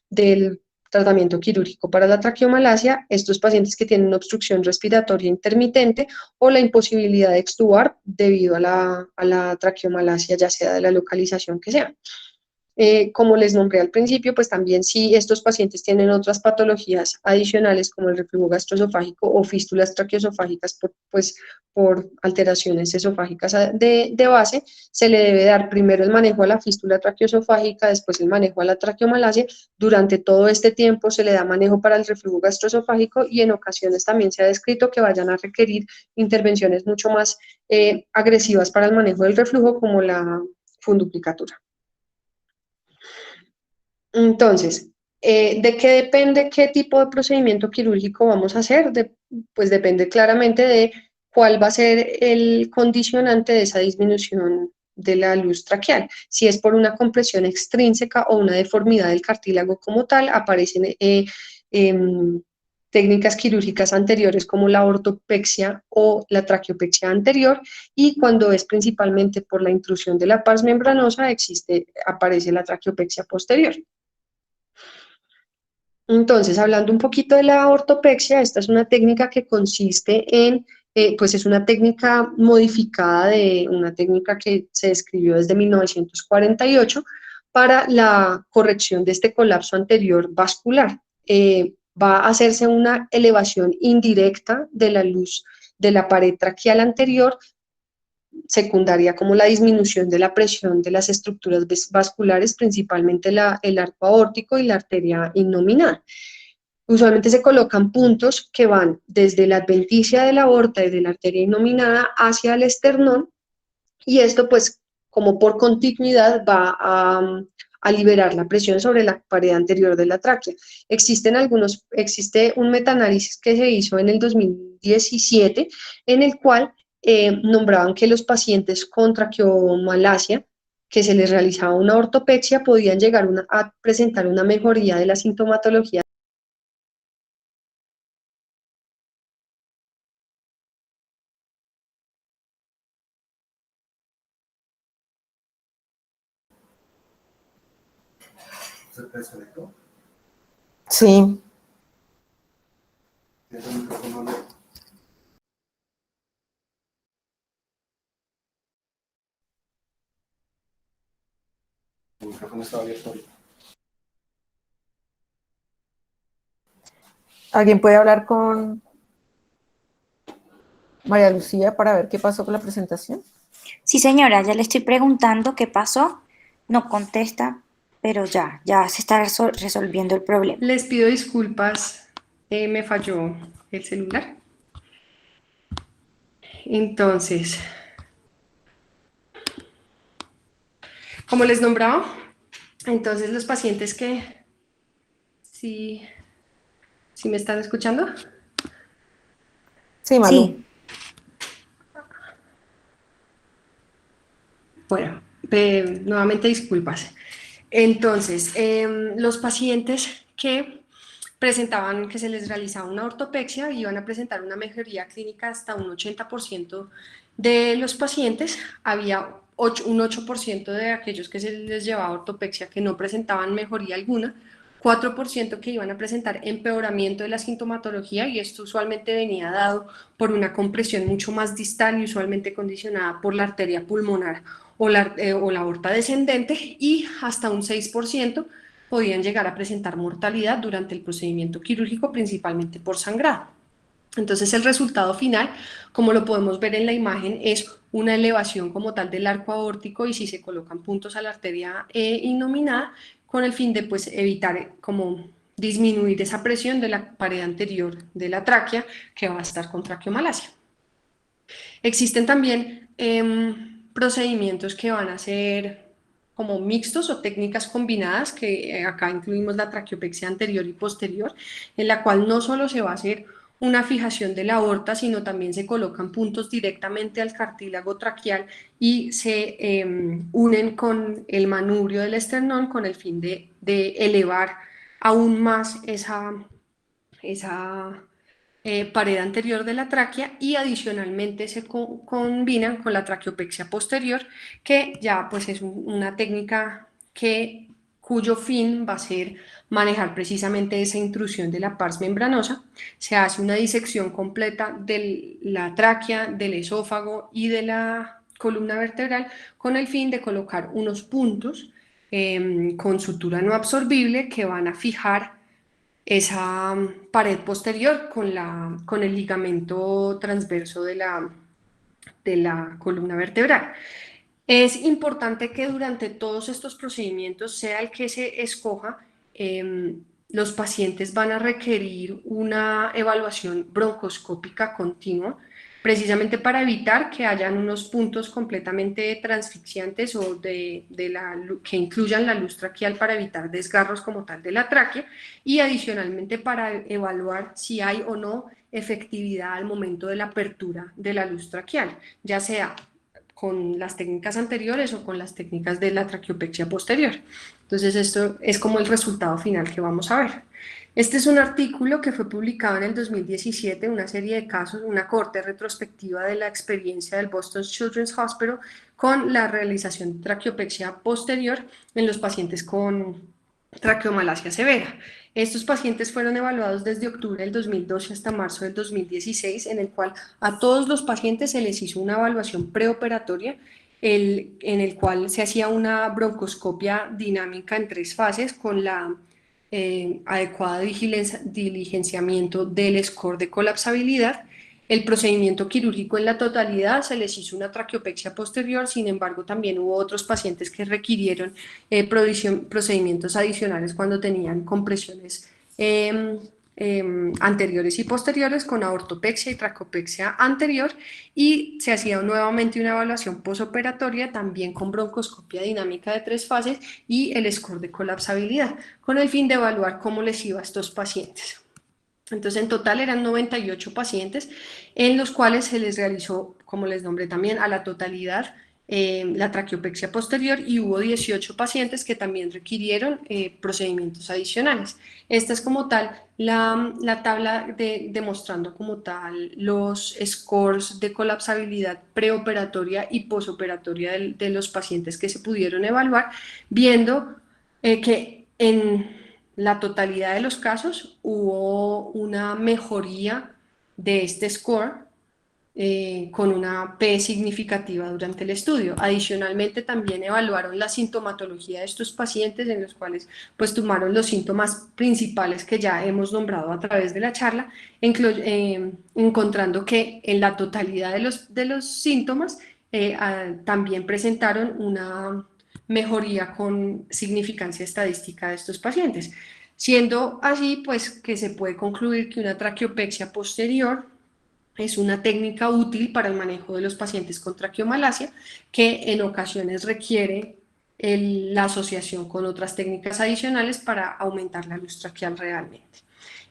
del tratamiento quirúrgico para la traqueomalacia, estos pacientes que tienen obstrucción respiratoria intermitente o la imposibilidad de extubar debido a la traqueomalacia, ya sea de la localización que sea. Como les nombré al principio, pues también si estos pacientes tienen otras patologías adicionales como el reflujo gastroesofágico o fístulas traqueosofágicas por alteraciones esofágicas de base, se le debe dar primero el manejo a la fístula traqueosofágica, después el manejo a la traqueomalacia. Durante todo este tiempo se le da manejo para el reflujo gastroesofágico y en ocasiones también se ha descrito que vayan a requerir intervenciones mucho más agresivas para el manejo del reflujo, como la funduplicatura. Entonces, ¿de qué depende qué tipo de procedimiento quirúrgico vamos a hacer? Pues depende claramente de cuál va a ser el condicionante de esa disminución de la luz traqueal. Si es por una compresión extrínseca o una deformidad del cartílago como tal, aparecen técnicas quirúrgicas anteriores como la ortopexia o la traqueopexia anterior, y cuando es principalmente por la intrusión de la pars membranosa, aparece la traqueopexia posterior. Entonces, hablando un poquito de la ortopexia, esta es una técnica que consiste en, pues es una técnica modificada de una técnica que se describió desde 1948 para la corrección de este colapso anterior vascular. Va a hacerse una elevación indirecta de la luz de la pared traqueal anterior, secundaria como la disminución de la presión de las estructuras vasculares, principalmente el arco aórtico y la arteria innominal. Usualmente se colocan puntos que van desde la adventicia de la aorta y de la arteria innominada hacia el esternón, y esto pues como por continuidad va a liberar la presión sobre la pared anterior de la tráquea. Existe un metaanálisis que se hizo en el 2017 en el cual nombraban que los pacientes con traqueomalacia que se les realizaba una ortopexia podían llegar a presentar una mejoría de la sintomatología. Sí. ¿Alguien puede hablar con María Lucía para ver qué pasó con la presentación? Sí, señora, ya le estoy preguntando qué pasó. No contesta, pero ya se está resolviendo el problema. Les pido disculpas, me falló el celular. Entonces, como les nombraba, entonces los pacientes que... ¿Sí me están escuchando? Sí, Malú. Sí, Bueno, nuevamente disculpas. Entonces, los pacientes que presentaban, que se les realizaba una ortopexia, iban a presentar una mejoría clínica hasta un 80% de los pacientes. Había un 8% de aquellos que se les llevaba ortopexia que no presentaban mejoría alguna, 4% que iban a presentar empeoramiento de la sintomatología, y esto usualmente venía dado por una compresión mucho más distal y usualmente condicionada por la arteria pulmonar o la aorta descendente, y hasta un 6% podían llegar a presentar mortalidad durante el procedimiento quirúrgico, principalmente por sangrado. Entonces el resultado final, como lo podemos ver en la imagen, es una elevación como tal del arco aórtico, y si se colocan puntos a la arteria innominada con el fin de pues evitar como disminuir esa presión de la pared anterior de la tráquea que va a estar con traqueomalacia. Existen también procedimientos que van a ser como mixtos o técnicas combinadas, que acá incluimos la traqueopexia anterior y posterior, en la cual no solo se va a hacer una fijación de la aorta, sino también se colocan puntos directamente al cartílago traqueal y se unen con el manubrio del esternón con el fin de elevar aún más esa pared anterior de la tráquea, y adicionalmente se combinan con la traqueopexia posterior, que ya pues es una técnica cuyo fin va a ser manejar precisamente esa intrusión de la pars membranosa. Se hace una disección completa de la tráquea, del esófago y de la columna vertebral con el fin de colocar unos puntos con sutura no absorbible que van a fijar esa pared posterior con el ligamento transverso de la columna vertebral. Es importante que durante todos estos procedimientos, sea el que se escoja, los pacientes van a requerir una evaluación broncoscópica continua, precisamente para evitar que hayan unos puntos completamente transfixiantes o que incluyan la luz traqueal, para evitar desgarros como tal de la tráquea, y adicionalmente para evaluar si hay o no efectividad al momento de la apertura de la luz traqueal, ya sea con las técnicas anteriores o con las técnicas de la traqueopexia posterior. Entonces esto es como el resultado final que vamos a ver. Este es un artículo que fue publicado en el 2017, una serie de casos, una cohorte retrospectiva de la experiencia del Boston Children's Hospital con la realización de traqueopexia posterior en los pacientes con traqueomalacia severa. Estos pacientes fueron evaluados desde octubre del 2012 hasta marzo del 2016, en el cual a todos los pacientes se les hizo una evaluación preoperatoria, en el cual se hacía una broncoscopia dinámica en 3 fases con la adecuada diligenciamiento del score de colapsabilidad. El procedimiento quirúrgico en la totalidad se les hizo una traqueopexia posterior. Sin embargo, también hubo otros pacientes que requirieron procedimientos adicionales cuando tenían compresiones anteriores y posteriores, con aortopexia y traqueopexia anterior, y se hacía nuevamente una evaluación posoperatoria también con broncoscopia dinámica de 3 fases y el score de colapsabilidad, con el fin de evaluar cómo les iba a estos pacientes. Entonces, en total eran 98 pacientes en los cuales se les realizó, como les nombré también, a la totalidad la traqueopexia posterior, y hubo 18 pacientes que también requirieron procedimientos adicionales. Esta es como tal la tabla demostrando como tal los scores de colapsabilidad preoperatoria y posoperatoria de los pacientes que se pudieron evaluar, viendo que en la totalidad de los casos hubo una mejoría de este score con una P significativa durante el estudio. Adicionalmente, también evaluaron la sintomatología de estos pacientes, en los cuales pues tomaron los síntomas principales que ya hemos nombrado a través de la charla, encontrando que en la totalidad de los síntomas también presentaron una mejoría con significancia estadística de estos pacientes, siendo así pues que se puede concluir que una traqueopexia posterior es una técnica útil para el manejo de los pacientes con traqueomalacia, que en ocasiones requiere la asociación con otras técnicas adicionales para aumentar la luz traqueal realmente.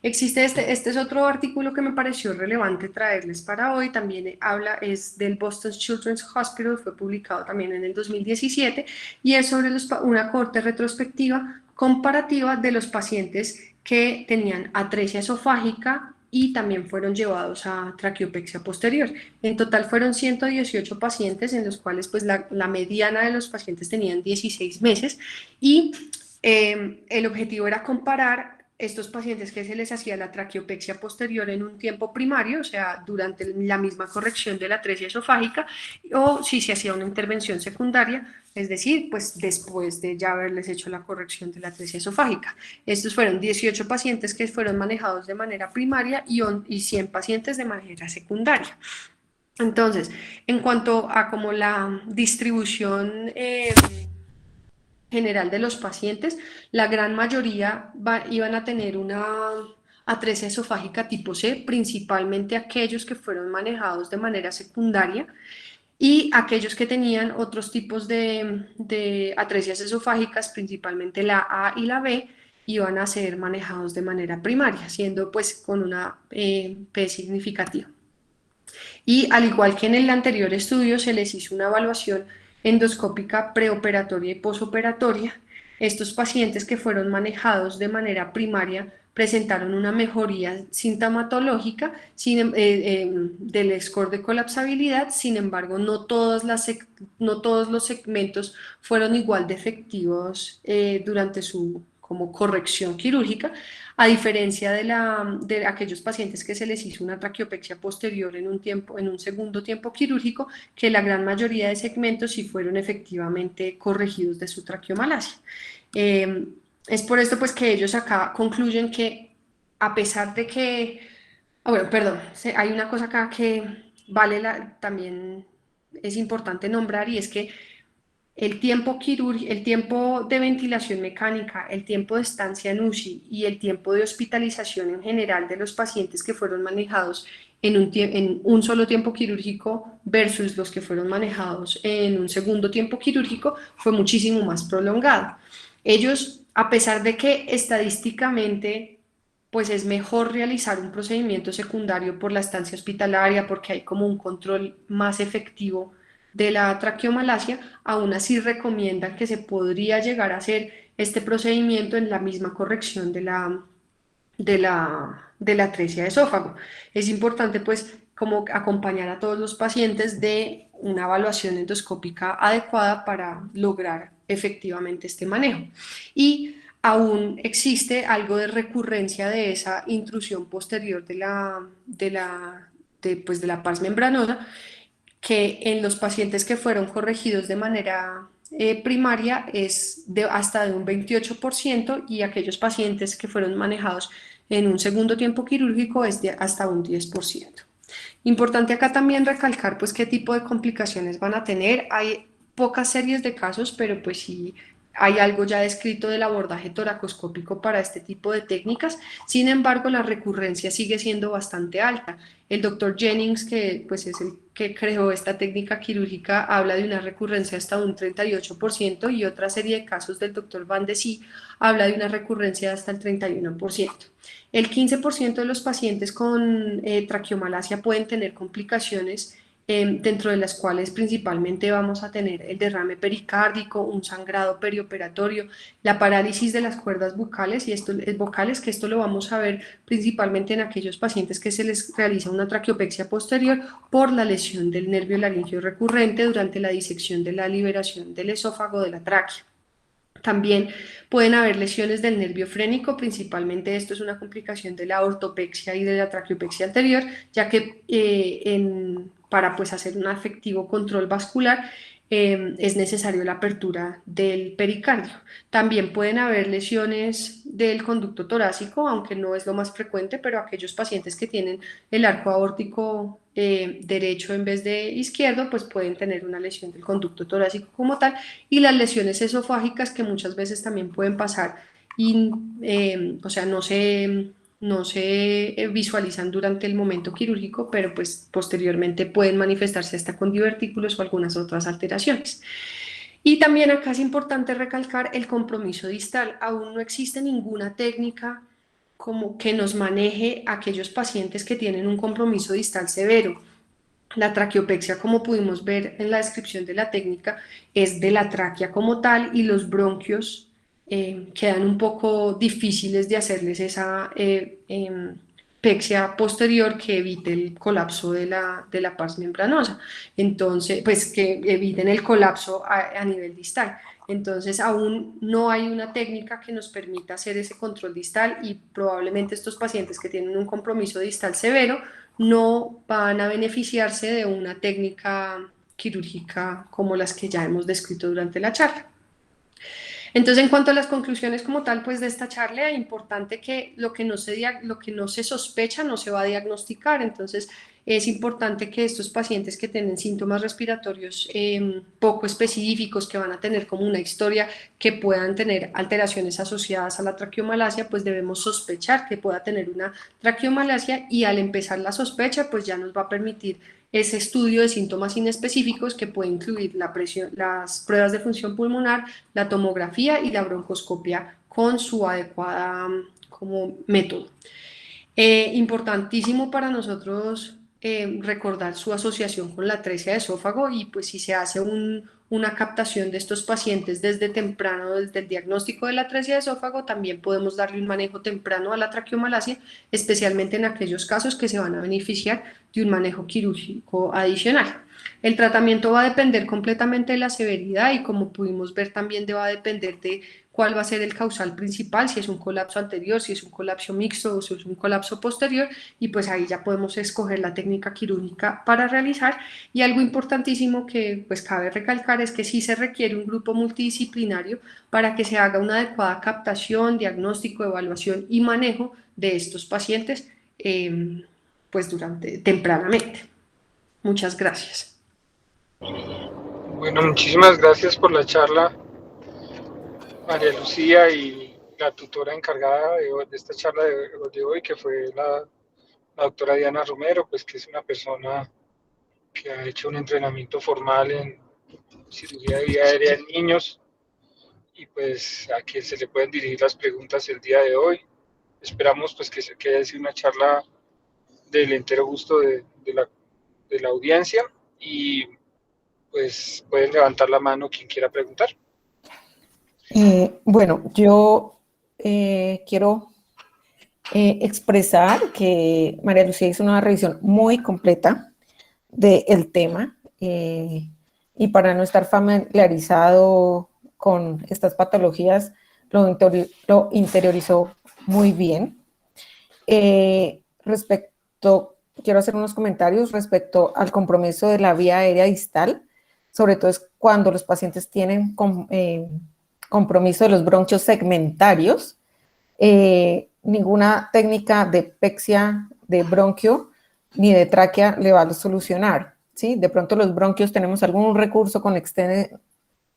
Existe este es otro artículo que me pareció relevante traerles para hoy, también es del Boston Children's Hospital, fue publicado también en el 2017, y es sobre una cohorte retrospectiva comparativa de los pacientes que tenían atresia esofágica y también fueron llevados a traqueopexia posterior. En total fueron 118 pacientes, en los cuales pues la mediana de los pacientes tenían 16 meses, y el objetivo era comparar estos pacientes que se les hacía la traqueopexia posterior en un tiempo primario, o sea, durante la misma corrección de la atresia esofágica, o si se hacía una intervención secundaria, es decir, pues después de ya haberles hecho la corrección de la atresia esofágica. Estos fueron 18 pacientes que fueron manejados de manera primaria y 100 pacientes de manera secundaria. Entonces, en cuanto a como la distribución general de los pacientes, la gran mayoría iban a tener una atresia esofágica tipo C, principalmente aquellos que fueron manejados de manera secundaria. y aquellos que tenían otros tipos de atresias esofágicas, principalmente la A y la B, iban a ser manejados de manera primaria, siendo pues con una P significativa. Y al igual que en el anterior estudio, se les hizo una evaluación endoscópica preoperatoria y posoperatoria. Estos pacientes que fueron manejados de manera primaria presentaron una mejoría sintomatológica del score de colapsabilidad. Sin embargo, no todos los segmentos fueron igual de efectivos durante su como corrección quirúrgica, a diferencia de aquellos pacientes que se les hizo una traqueopexia posterior en un segundo tiempo quirúrgico, que la gran mayoría de segmentos sí fueron efectivamente corregidos de su traqueomalacia. Es por esto pues que ellos acá concluyen que, a pesar de que, bueno, perdón, hay una cosa acá que también es importante nombrar, y es que el tiempo de ventilación mecánica, el tiempo de estancia en UCI y el tiempo de hospitalización en general de los pacientes que fueron manejados en un solo tiempo quirúrgico versus los que fueron manejados en un segundo tiempo quirúrgico fue muchísimo más prolongado. Ellos, a pesar de que estadísticamente pues es mejor realizar un procedimiento secundario por la estancia hospitalaria, porque hay como un control más efectivo de la traqueomalacia, aún así recomiendan que se podría llegar a hacer este procedimiento en la misma corrección de la atresia de esófago. Es importante pues como acompañar a todos los pacientes de una evaluación endoscópica adecuada para lograr efectivamente este manejo. Y aún existe algo de recurrencia de esa intrusión posterior de la pars membranosa, que en los pacientes que fueron corregidos de manera primaria es hasta de un 28%, y aquellos pacientes que fueron manejados en un segundo tiempo quirúrgico es de hasta un 10%. Importante acá también recalcar pues qué tipo de complicaciones van a tener. Hay pocas series de casos, pero pues sí hay algo ya descrito del abordaje toracoscópico para este tipo de técnicas. Sin embargo, la recurrencia sigue siendo bastante alta. El doctor Jennings, que pues es el que creó esta técnica quirúrgica, habla de una recurrencia hasta un 38%, y otra serie de casos del doctor Van de Zie habla de una recurrencia hasta el 31%. El 15% de los pacientes con traqueomalacia pueden tener complicaciones, dentro de las cuales principalmente vamos a tener el derrame pericárdico, un sangrado perioperatorio, la parálisis de las cuerdas bucales, que esto lo vamos a ver principalmente en aquellos pacientes que se les realiza una traqueopexia posterior por la lesión del nervio laringio recurrente durante la disección de la liberación del esófago de la tráquea. También pueden haber lesiones del nervio frénico, principalmente esto es una complicación de la ortopexia y de la traqueopexia anterior, ya que para pues hacer un efectivo control vascular es necesario la apertura del pericardio. También pueden haber lesiones del conducto torácico, aunque no es lo más frecuente, pero aquellos pacientes que tienen el arco aórtico derecho en vez de izquierdo, pues pueden tener una lesión del conducto torácico como tal, y las lesiones esofágicas, que muchas veces también pueden pasar y o sea, no se visualizan durante el momento quirúrgico, pero pues posteriormente pueden manifestarse hasta con divertículos o algunas otras alteraciones. Y también acá es importante recalcar el compromiso distal. Aún no existe ninguna técnica como que nos maneje a aquellos pacientes que tienen un compromiso distal severo. La traqueopexia, como pudimos ver en la descripción de la técnica, es de la tráquea como tal, y los bronquios quedan un poco difíciles de hacerles esa pexia posterior que evite el colapso de la pars membranosa, entonces, pues que eviten el colapso a nivel distal. Entonces aún no hay una técnica que nos permita hacer ese control distal, y probablemente estos pacientes que tienen un compromiso distal severo no van a beneficiarse de una técnica quirúrgica como las que ya hemos descrito durante la charla. Entonces, en cuanto a las conclusiones como tal, pues de esta charla, es importante que lo que no se sospecha no se va a diagnosticar. Entonces, es importante que estos pacientes que tienen síntomas respiratorios poco específicos, que van a tener como una historia, que puedan tener alteraciones asociadas a la traqueomalacia, pues debemos sospechar que pueda tener una traqueomalacia, y al empezar la sospecha, pues ya nos va a permitir ese estudio de síntomas inespecíficos que puede incluir la presión, las pruebas de función pulmonar, la tomografía y la broncoscopia con su adecuada como método. Importantísimo para nosotros recordar su asociación con la atresia de esófago y pues si se hace una captación de estos pacientes desde temprano, desde el diagnóstico de la atresia de esófago, también podemos darle un manejo temprano a la traqueomalacia, especialmente en aquellos casos que se van a beneficiar de un manejo quirúrgico adicional. El tratamiento va a depender completamente de la severidad y como pudimos ver también va a depender de cuál va a ser el causal principal, si es un colapso anterior, si es un colapso mixto o si es un colapso posterior, y pues ahí ya podemos escoger la técnica quirúrgica para realizar. Y algo importantísimo que pues cabe recalcar es que sí se requiere un grupo multidisciplinario para que se haga una adecuada captación, diagnóstico, evaluación y manejo de estos pacientes pues tempranamente. Muchas gracias. Bueno, muchísimas gracias por la charla, María Lucía, y la tutora encargada de esta charla de hoy, que fue la doctora Diana Romero, pues que es una persona que ha hecho un entrenamiento formal en cirugía de vía aérea en niños, y pues a quien se le pueden dirigir las preguntas el día de hoy. Esperamos pues que haya sido una charla del entero gusto de la audiencia, y pues pueden levantar la mano quien quiera preguntar. Bueno, yo quiero expresar que María Lucía hizo una revisión muy completa del tema y para no estar familiarizado con estas patologías, lo interiorizó muy bien. Quiero hacer unos comentarios respecto al compromiso de la vía aérea distal, sobre todo es cuando los pacientes tienen compromiso de los bronquios segmentarios. Ninguna técnica de pexia de bronquio ni de tráquea le va a solucionar, ¿sí? De pronto los bronquios tenemos algún recurso con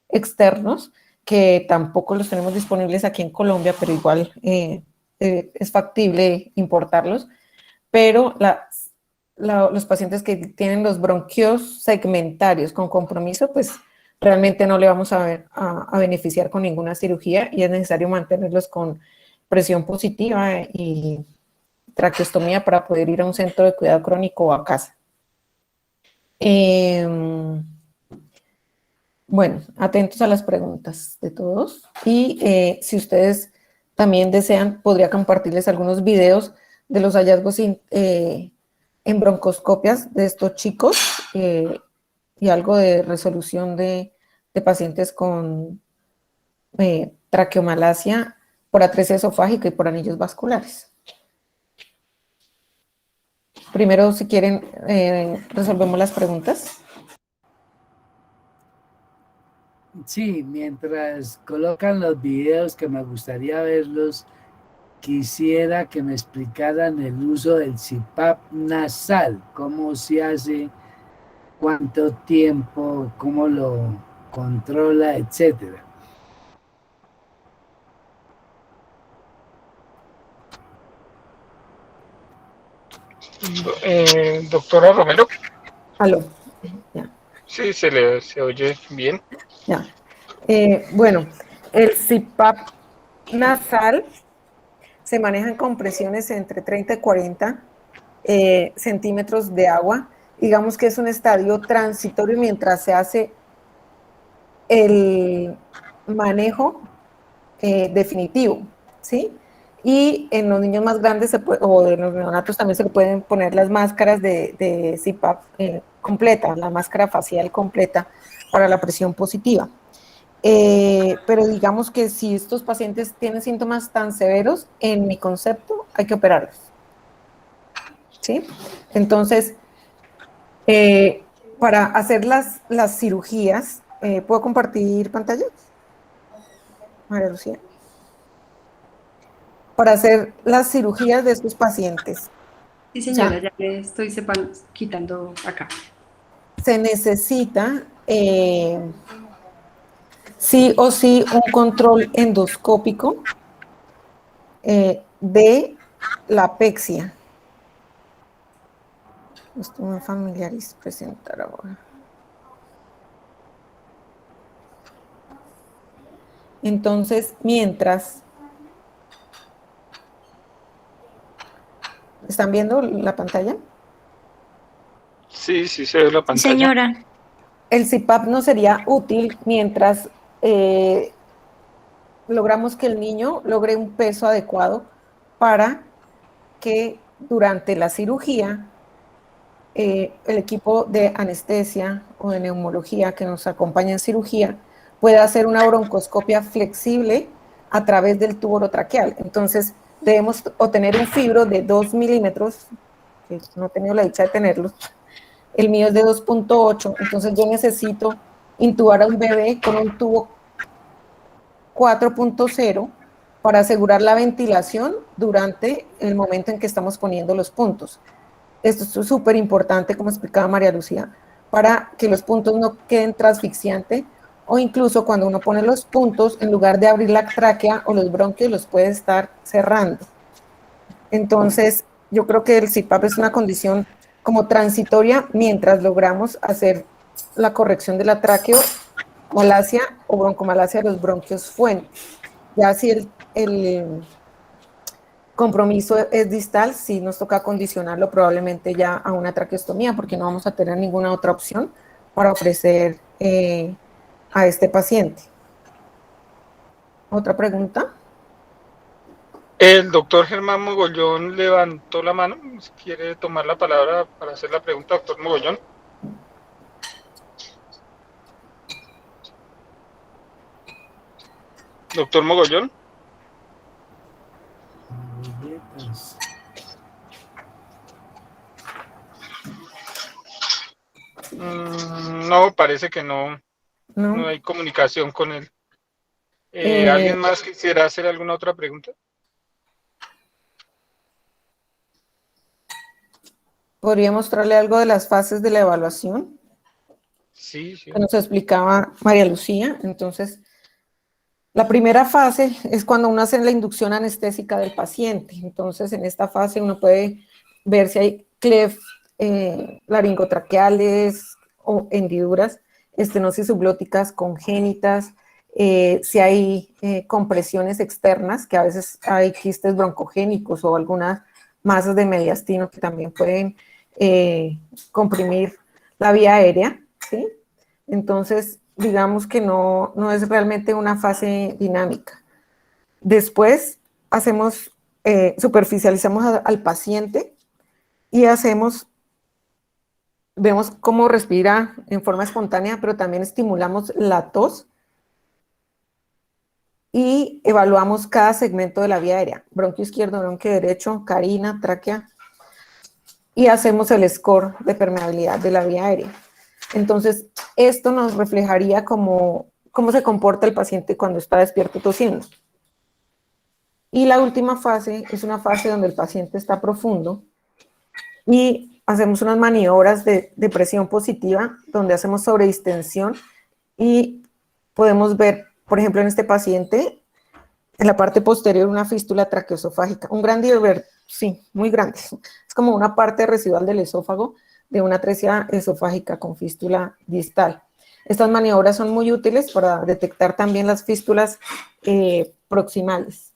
externos que tampoco los tenemos disponibles aquí en Colombia, pero igual es factible importarlos, pero los pacientes que tienen los bronquios segmentarios con compromiso, pues realmente no le vamos a beneficiar con ninguna cirugía y es necesario mantenerlos con presión positiva y traqueostomía para poder ir a un centro de cuidado crónico o a casa. Bueno, atentos a las preguntas de todos y si ustedes también desean, podría compartirles algunos videos de los hallazgos en broncoscopias de estos chicos y algo de resolución de pacientes con traqueomalacia por atresia esofágica y por anillos vasculares. Primero, si quieren, resolvemos las preguntas. Sí, mientras colocan los videos, que me gustaría verlos, quisiera que me explicaran el uso del CPAP nasal, cómo se hace, cuánto tiempo, cómo lo controla, etcétera. Doctora Romero. Aló. Ya. Sí, se oye bien. Ya. Bueno, el CPAP nasal se manejan compresiones entre 30 y 40 centímetros de agua. Digamos que es un estadio transitorio mientras se hace el manejo definitivo, ¿sí? Y en los niños más grandes o en los neonatos también se le pueden poner las máscaras de CPAP completa, la máscara facial completa para la presión positiva. Pero digamos que si estos pacientes tienen síntomas tan severos, en mi concepto hay que operarlos, ¿sí? Entonces, para hacer las cirugías, ¿puedo compartir pantalla? María Lucía. Para hacer las cirugías de estos pacientes. Sí, señora, ya le estoy quitando acá. Se necesita sí o sí un control endoscópico de la apexia. Estoy muy familiarizada. Presentar ahora. Entonces, mientras... ¿Están viendo la pantalla? Sí, sí se ve la Sí, pantalla. señora. El CPAP no sería útil mientras logramos que el niño logre un peso adecuado para que durante la cirugía el equipo de anestesia o de neumología que nos acompaña en cirugía pueda hacer una broncoscopia flexible a través del tubo orotraqueal. Entonces, debemos obtener un fibro de 2 milímetros, que no he tenido la dicha de tenerlos. El mío es de 2.8, entonces yo necesito intubar a un bebé con un tubo 4.0 para asegurar la ventilación durante el momento en que estamos poniendo los puntos. Esto es súper importante, como explicaba María Lucía, para que los puntos no queden transfixiantes o incluso cuando uno pone los puntos, en lugar de abrir la tráquea o los bronquios, los puede estar cerrando. Entonces, yo creo que el CPAP es una condición como transitoria mientras logramos hacer la corrección de la traqueomalacia o broncomalacia de los bronquios fuentes. Ya si el compromiso es distal, sí nos toca condicionarlo probablemente ya a una traqueostomía, porque no vamos a tener ninguna otra opción para ofrecer a este paciente. ¿Otra pregunta? El doctor Germán Mogollón levantó la mano. Si quiere tomar la palabra para hacer la pregunta, doctor Mogollón. Doctor Mogollón. No, parece que no ¿No? hay comunicación con él. Eh, ¿Alguien más quisiera hacer alguna otra pregunta? ¿Podría mostrarle algo de las fases de la evaluación Sí, sí. que nos explicaba María Lucía? Entonces, la primera fase es cuando uno hace la inducción anestésica del paciente. Entonces, en esta fase uno puede ver si hay cleft laringotraqueales o hendiduras, estenosis subglóticas congénitas, si hay compresiones externas, que a veces hay quistes broncogénicos o algunas masas de mediastino que también pueden comprimir la vía aérea, ¿sí? Entonces, digamos que no es realmente una fase dinámica. Después hacemos, superficializamos al paciente y vemos cómo respira en forma espontánea, pero también estimulamos la tos y evaluamos cada segmento de la vía aérea, bronquio izquierdo, bronquio derecho, carina, tráquea, y hacemos el score de permeabilidad de la vía aérea. Entonces, esto nos reflejaría cómo se comporta el paciente cuando está despierto tosiendo. Y la última fase es una fase donde el paciente está profundo y hacemos unas maniobras de presión positiva donde hacemos sobredistensión y podemos ver, por ejemplo, en este paciente, en la parte posterior una fístula traqueosofágica, un gran sí, muy grande. Es como una parte residual del esófago de una atresia esofágica con fístula distal. Estas maniobras son muy útiles para detectar también las fístulas proximales.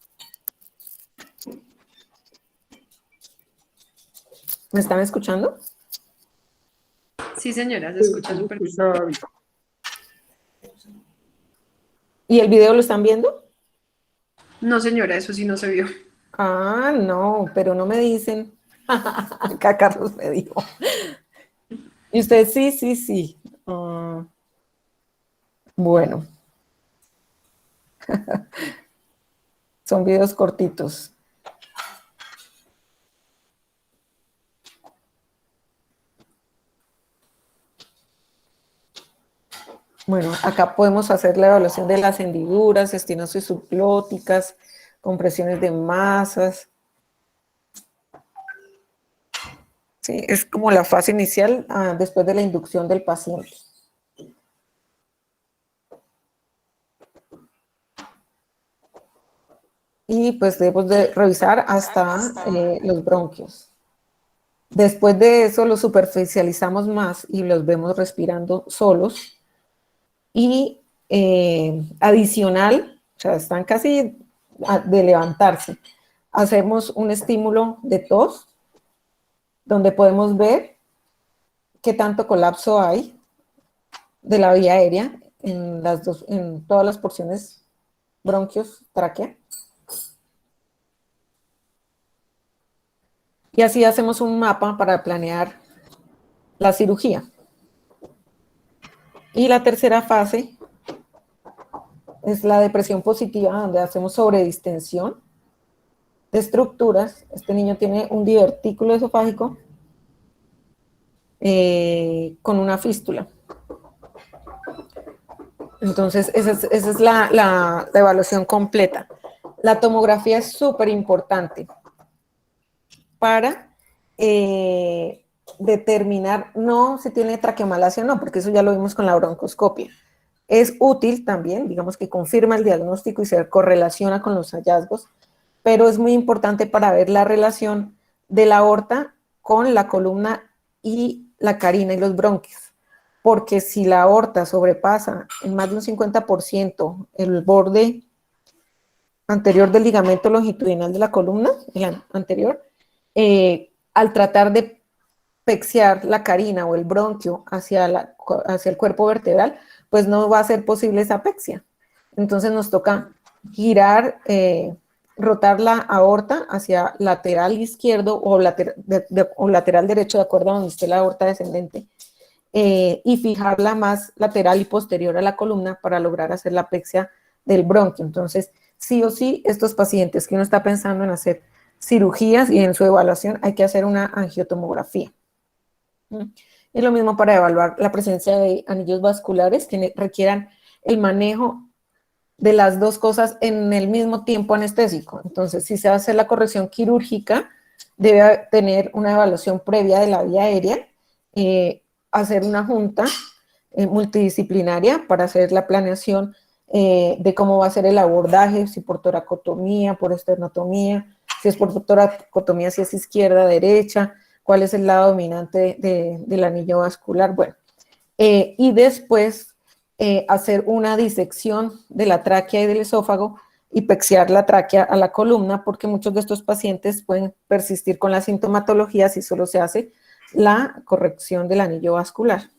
¿Me están escuchando? Sí, señora, se escucha súper bien. ¿Y el video lo están viendo? No, señora, eso sí no se vio. Ah, no, pero no me dicen. Acá Carlos me dijo. Y usted, sí, sí, sí. Bueno. Son videos cortitos. Bueno, acá podemos hacer la evaluación de las hendiduras, estenosis subglóticas, compresiones de masas. Sí, es como la fase inicial después de la inducción del paciente. Y pues debemos de revisar hasta los bronquios. Después de eso los superficializamos más y los vemos respirando solos. Y adicional, o sea, están casi de levantarse, hacemos un estímulo de tos, donde podemos ver qué tanto colapso hay de la vía aérea en todas las porciones, bronquios, tráquea. Y así hacemos un mapa para planear la cirugía. Y la tercera fase es la depresión positiva, donde hacemos sobredistensión de estructuras. Este niño tiene un divertículo esofágico con una fístula. Entonces, esa es la evaluación completa. La tomografía es súper importante para determinar, no si tiene traqueomalacia o no, porque eso ya lo vimos con la broncoscopia. Es útil también, digamos que confirma el diagnóstico y se correlaciona con los hallazgos, pero es muy importante para ver la relación de la aorta con la columna y la carina y los bronquios, porque si la aorta sobrepasa en más de un 50% el borde anterior del ligamento longitudinal de la columna, el anterior, al tratar de pexiar la carina o el bronquio hacia el cuerpo vertebral, pues no va a ser posible esa pexia. Entonces nos toca girar, rotar la aorta hacia lateral izquierdo o lateral derecho, de acuerdo a donde esté la aorta descendente, y fijarla más lateral y posterior a la columna para lograr hacer la pexia del bronquio. Entonces, sí o sí, estos pacientes que uno está pensando en hacer cirugías y en su evaluación hay que hacer una angiotomografía. Es lo mismo para evaluar la presencia de anillos vasculares que requieran el manejo de las dos cosas en el mismo tiempo anestésico. Entonces, si se va a hacer la corrección quirúrgica, debe tener una evaluación previa de la vía aérea, hacer una junta multidisciplinaria para hacer la planeación de cómo va a ser el abordaje, si por toracotomía, por esternotomía, si es por toracotomía, si es izquierda, derecha, cuál es el lado dominante del anillo vascular, bueno. Y después hacer una disección de la tráquea y del esófago y pexiar la tráquea a la columna, porque muchos de estos pacientes pueden persistir con la sintomatología si solo se hace la corrección del anillo vascular.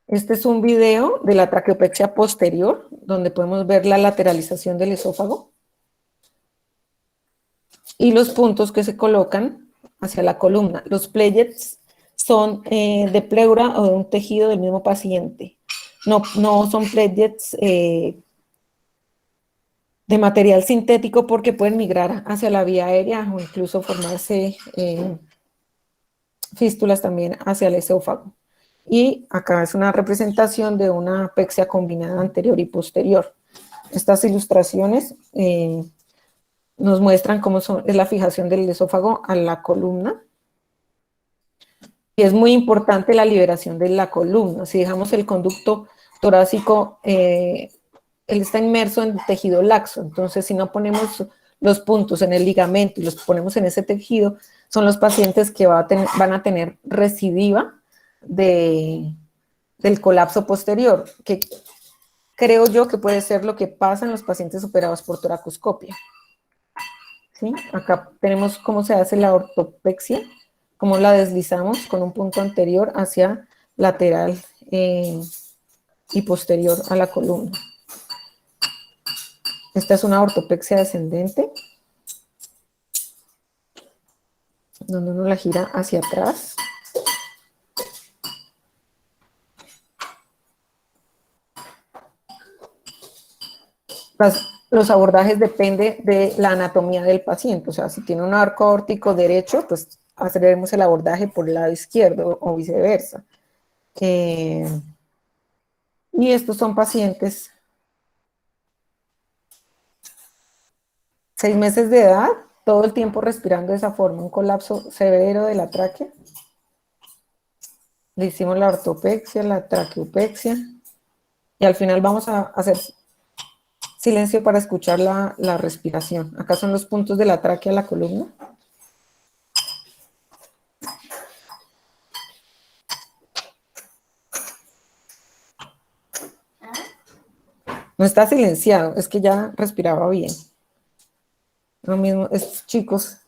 Este es un video de la traqueopexia posterior, donde podemos ver la lateralización del esófago y los puntos que se colocan hacia la columna. Los platelets son de pleura o de un tejido del mismo paciente. No son platelets de material sintético, porque pueden migrar hacia la vía aérea o incluso formarse fístulas también hacia el esófago. Y acá es una representación de una pexia combinada anterior y posterior. Estas ilustraciones nos muestran cómo es la fijación del esófago a la columna. Y es muy importante la liberación de la columna. Si dejamos el conducto torácico, él está inmerso en tejido laxo. Entonces, si no ponemos los puntos en el ligamento y los ponemos en ese tejido, son los pacientes que van a tener recidiva del colapso posterior, que creo yo que puede ser lo que pasa en los pacientes operados por toracoscopia. ¿Sí? Acá tenemos cómo se hace la ortopexia, cómo la deslizamos con un punto anterior hacia lateral y posterior a la columna. Esta es una ortopexia descendente, donde uno la gira hacia atrás. Los abordajes dependen de la anatomía del paciente. O sea, si tiene un arco aórtico derecho, pues haremos el abordaje por el lado izquierdo o viceversa. Y estos son pacientes 6 meses de edad, todo el tiempo respirando de esa forma, un colapso severo de la tráquea. Le hicimos la ortopexia, la traqueopexia, y al final vamos a hacer silencio para escuchar la respiración. Acá son los puntos de la tráquea, la columna. No está silenciado, es que ya respiraba bien. Lo mismo, estos chicos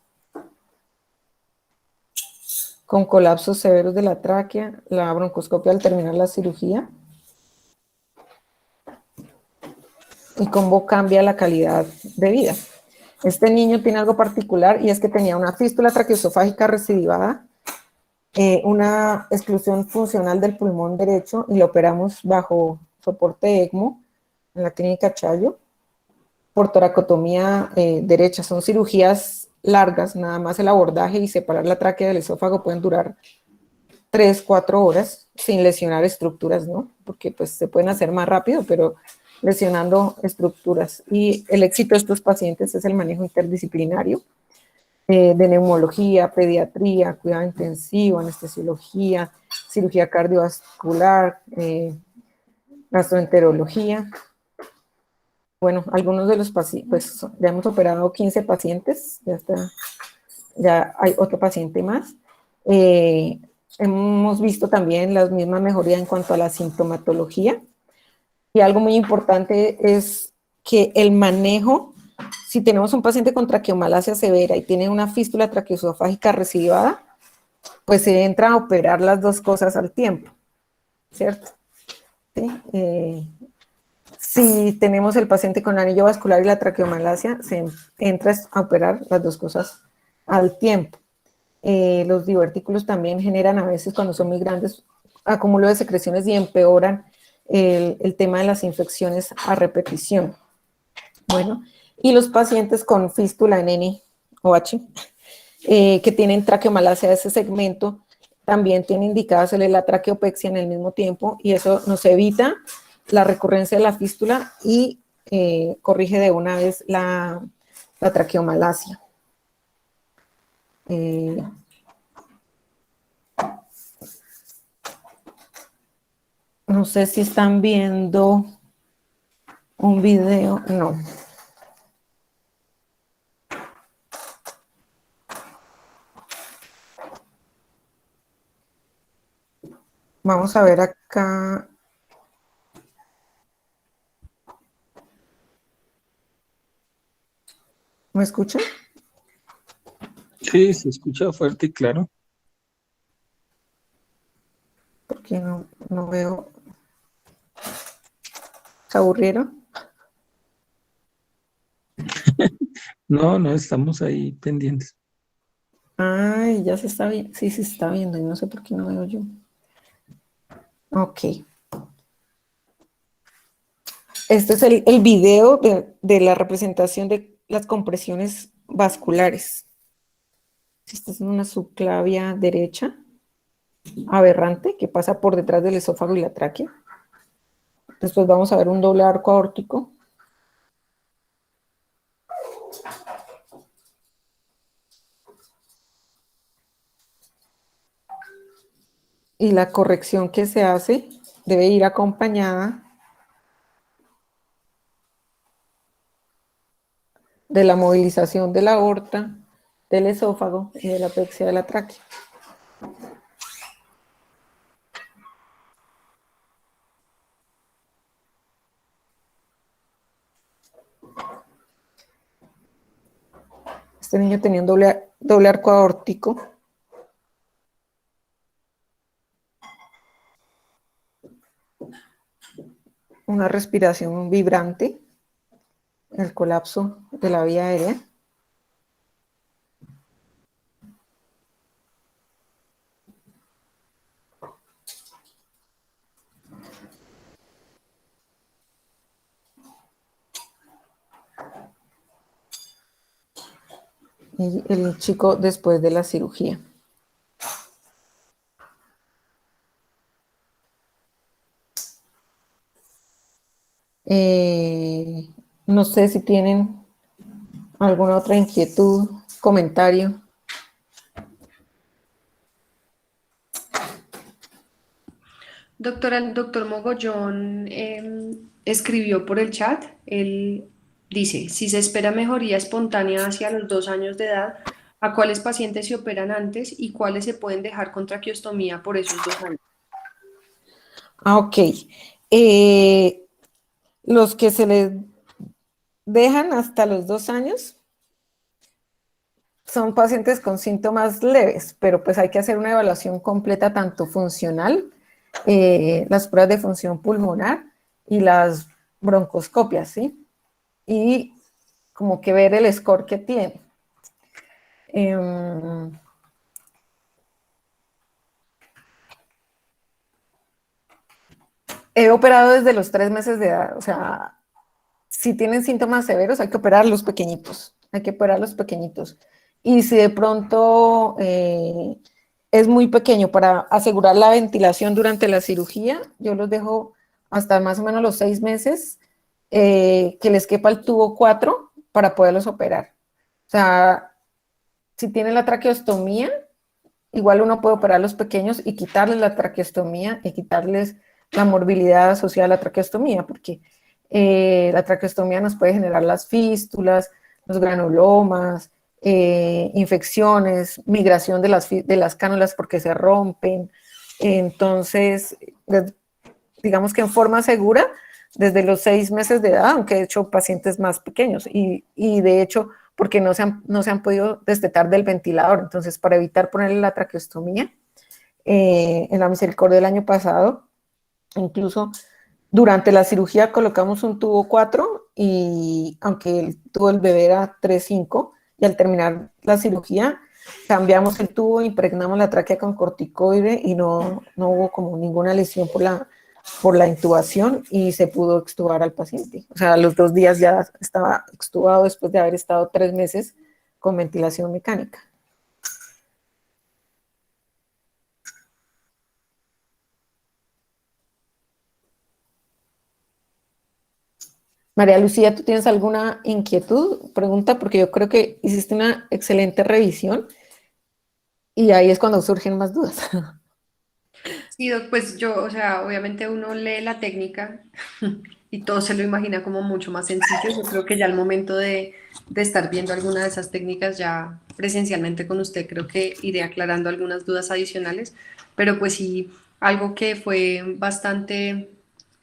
con colapsos severos de la tráquea, la broncoscopia al terminar la cirugía, y cómo cambia la calidad de vida. Este niño tiene algo particular y es que tenía una fístula traqueosofágica recidivada, una exclusión funcional del pulmón derecho y lo operamos bajo soporte ECMO en la clínica Chayo por toracotomía derecha. Son cirugías largas, nada más el abordaje y separar la tráquea del esófago pueden durar 3, 4 horas sin lesionar estructuras, ¿no? Porque pues se pueden hacer más rápido, pero lesionando estructuras. Y el éxito de estos pacientes es el manejo interdisciplinario de neumología, pediatría, cuidado intensivo, anestesiología, cirugía cardiovascular, gastroenterología. Bueno, algunos de los pacientes, pues ya hemos operado 15 pacientes, ya hay otro paciente más. Hemos visto también la misma mejoría en cuanto a la sintomatología. Y algo muy importante es que el manejo, si tenemos un paciente con traqueomalacia severa y tiene una fístula traqueosofágica recidivada, pues se entra a operar las dos cosas al tiempo, ¿cierto? ¿Sí? Si tenemos el paciente con anillo vascular y la traqueomalacia, se entra a operar las dos cosas al tiempo. Los divertículos también generan a veces, cuando son muy grandes, acúmulo de secreciones y empeoran el tema de las infecciones a repetición. Bueno, y los pacientes con fístula en N o H, que tienen traqueomalacia de ese segmento, también tiene indicada hacerle la traqueopexia en el mismo tiempo, y eso nos evita la recurrencia de la fístula y corrige de una vez la traqueomalacia. No sé si están viendo un video, no. Vamos a ver acá. ¿Me escuchan? Sí, se escucha fuerte y claro. Porque no veo. ¿Se aburrieron? No, no, estamos ahí pendientes. Ay, ya se está viendo. Sí, se está viendo y no sé por qué no veo yo. Ok. Este es el video de la representación de las compresiones vasculares. Esta es una subclavia derecha aberrante que pasa por detrás del esófago y la tráquea. Después vamos a ver un doble arco aórtico. Y la corrección que se hace debe ir acompañada de la movilización de la aorta, del esófago y de la apexia de la tráquea. Este niño tenía un doble arco aórtico. Una respiración vibrante, el colapso de la vía aérea. Y el chico después de la cirugía. No sé si tienen alguna otra inquietud, comentario. Doctora, el doctor Mogollón escribió por el chat, él Dice, si se espera mejoría espontánea hacia los 2 años de edad, ¿a cuáles pacientes se operan antes y cuáles se pueden dejar con traqueostomía por esos 2 años? Ah, ok. Eh, los que se les dejan hasta los 2 años son pacientes con síntomas leves, pero pues hay que hacer una evaluación completa, tanto funcional, las pruebas de función pulmonar y las broncoscopias, ¿sí? Y como que ver el score que tiene. He operado desde los 3 meses de edad, o sea, si tienen síntomas severos hay que operar los pequeñitos, hay que operar los pequeñitos. Y si de pronto es muy pequeño para asegurar la ventilación durante la cirugía, yo los dejo hasta más o menos los 6 meses, que les quepa el tubo 4 para poderlos operar. O sea, si tienen la traqueostomía, igual uno puede operar a los pequeños y quitarles la traqueostomía y quitarles la morbilidad asociada a la traqueostomía, porque la traqueostomía nos puede generar las fístulas, los granulomas, infecciones, migración de las cánulas porque se rompen. Entonces, digamos que en forma segura, desde los 6 meses de edad, aunque he hecho pacientes más pequeños, y de hecho, porque no se han podido destetar del ventilador. Entonces, para evitar ponerle la traqueostomía, en la Misericordia del año pasado, incluso durante la cirugía colocamos un tubo 4 y aunque el tubo del bebé era 3,5, y al terminar la cirugía cambiamos el tubo, impregnamos la tráquea con corticoide y no hubo como ninguna lesión por la intubación y se pudo extubar al paciente. O sea, a los 2 días ya estaba extubado después de haber estado 3 meses con ventilación mecánica. María Lucía, ¿tú tienes alguna inquietud? Pregunta, porque yo creo que hiciste una excelente revisión y ahí es cuando surgen más dudas. Sí, pues yo, o sea, obviamente uno lee la técnica y todo se lo imagina como mucho más sencillo. Yo creo que ya al momento de estar viendo alguna de esas técnicas ya presencialmente con usted, creo que iré aclarando algunas dudas adicionales, pero pues sí, algo que fue bastante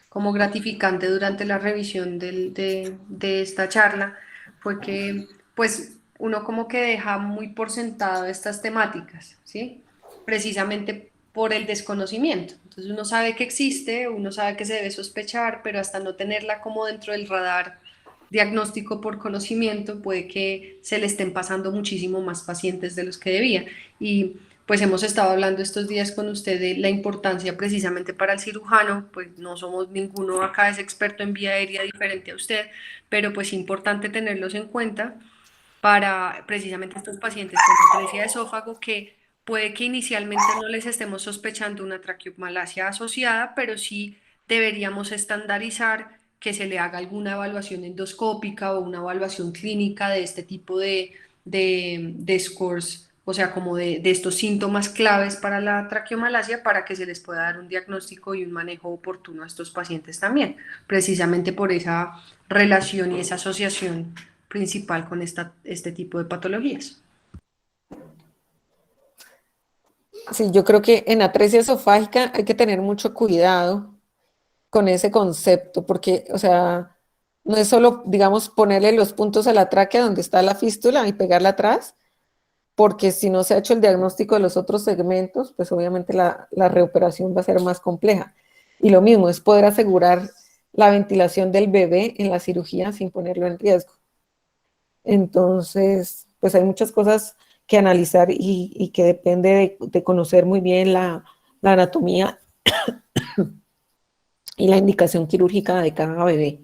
como gratificante durante la revisión de esta charla fue que pues uno como que deja muy por sentado estas temáticas, ¿sí? Precisamente por el desconocimiento. Entonces uno sabe que existe, uno sabe que se debe sospechar, pero hasta no tenerla como dentro del radar diagnóstico por conocimiento, puede que se le estén pasando muchísimo más pacientes de los que debía. Y pues hemos estado hablando estos días con usted de la importancia precisamente para el cirujano, pues no somos ninguno acá es experto en vía aérea diferente a usted, pero pues importante tenerlos en cuenta para precisamente estos pacientes con atresia de esófago que puede que inicialmente no les estemos sospechando una traqueomalacia asociada, pero sí deberíamos estandarizar que se le haga alguna evaluación endoscópica o una evaluación clínica de este tipo de scores, o sea, como de estos síntomas claves para la traqueomalacia para que se les pueda dar un diagnóstico y un manejo oportuno a estos pacientes también, precisamente por esa relación y esa asociación principal con este tipo de patologías. Sí, yo creo que en atresia esofágica hay que tener mucho cuidado con ese concepto, porque, o sea, no es solo, digamos, ponerle los puntos a la tráquea donde está la fístula y pegarla atrás, porque si no se ha hecho el diagnóstico de los otros segmentos, pues obviamente la reoperación va a ser más compleja. Y lo mismo es poder asegurar la ventilación del bebé en la cirugía sin ponerlo en riesgo. Entonces, pues hay muchas cosas que analizar y que depende de conocer muy bien la anatomía y la indicación quirúrgica de cada bebé.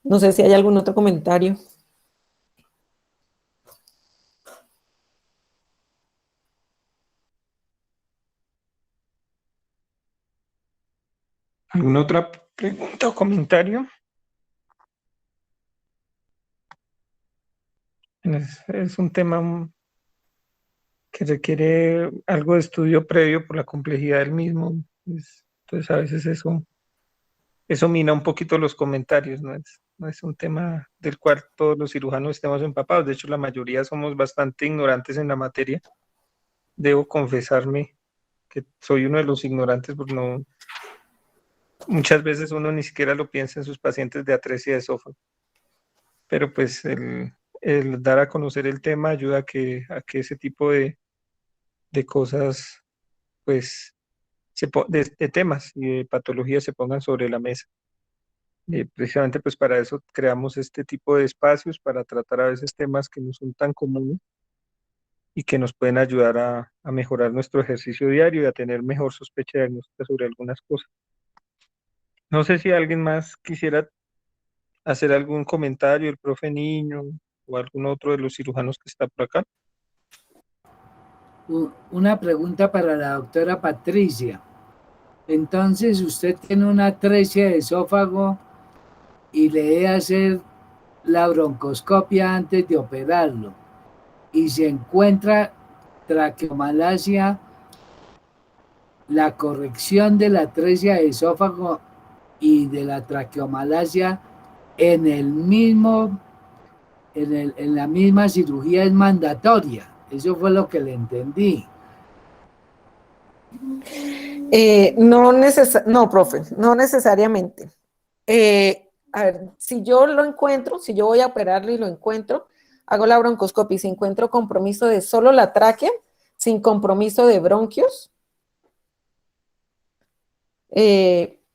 No sé si hay algún otro comentario. ¿Alguna otra pregunta o comentario? Es un tema que requiere algo de estudio previo por la complejidad del mismo. Entonces, a veces eso eso mina un poquito los comentarios, no es un tema del cual todos los cirujanos estemos empapados. De hecho, la mayoría somos bastante ignorantes en la materia. Debo confesarme que soy uno de los ignorantes, porque no, muchas veces uno ni siquiera lo piensa en sus pacientes de atresia de esófago. Pero pues el dar a conocer el tema ayuda a que ese tipo de cosas, pues, de temas y de patologías se pongan sobre la mesa. Precisamente pues para eso creamos este tipo de espacios, para tratar a veces temas que no son tan comunes y que nos pueden ayudar a mejorar nuestro ejercicio diario y a tener mejor sospecha diagnóstica sobre algunas cosas. No sé si alguien más quisiera hacer algún comentario, el profe Niño o algún otro de los cirujanos que está por acá. Una pregunta para la doctora Patricia. Entonces, usted tiene una atresia de esófago y le debe hacer la broncoscopia antes de operarlo y se encuentra traqueomalacia, la corrección de la atresia de esófago y de la traqueomalacia en el mismo, en la misma cirugía es mandatoria. Eso fue lo que le entendí. No, profe, no necesariamente. A ver, si yo lo encuentro, si yo voy a operarlo y lo encuentro, hago la broncoscopia y si encuentro compromiso de solo la tráquea, sin compromiso de bronquios,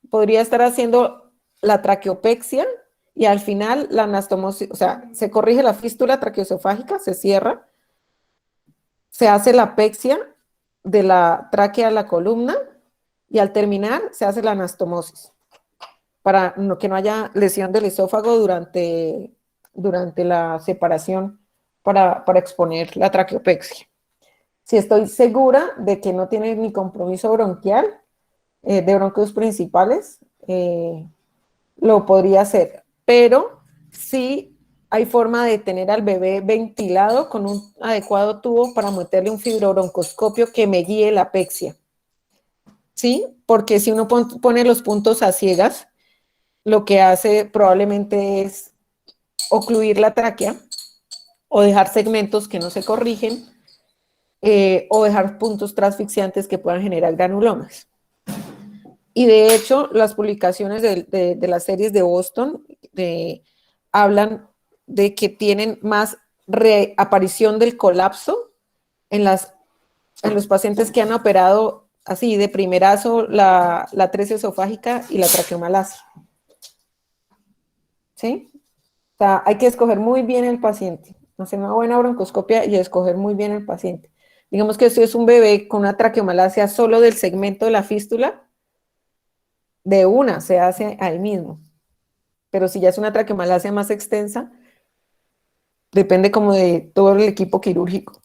podría estar haciendo la traqueopexia y al final la anastomosis, o sea, se corrige la fístula traqueoesofágica, se cierra, se hace la apexia de la tráquea a la columna y al terminar se hace la anastomosis para que no haya lesión del esófago durante la separación para exponer la traqueopexia. Si estoy segura de que no tiene ni compromiso bronquial, de bronquios principales, lo podría hacer, pero sí hay forma de tener al bebé ventilado con un adecuado tubo para meterle un fibrobroncoscopio que me guíe la apexia. ¿Sí? Porque si uno pone los puntos a ciegas, lo que hace probablemente es ocluir la tráquea o dejar segmentos que no se corrigen o dejar puntos transfixiantes que puedan generar granulomas. Y de hecho, las publicaciones de las series de Boston hablan de que tienen más reaparición del colapso en los pacientes que han operado así de primerazo la atresia esofágica y la traqueomalacia. ¿Sí? O sea, hay que escoger muy bien el paciente, hacer una buena broncoscopia y escoger muy bien el paciente. Digamos que esto es un bebé con una traqueomalacia solo del segmento de la fístula, de una se hace ahí mismo. Pero si ya es una traqueomalacia más extensa, depende como de todo el equipo quirúrgico.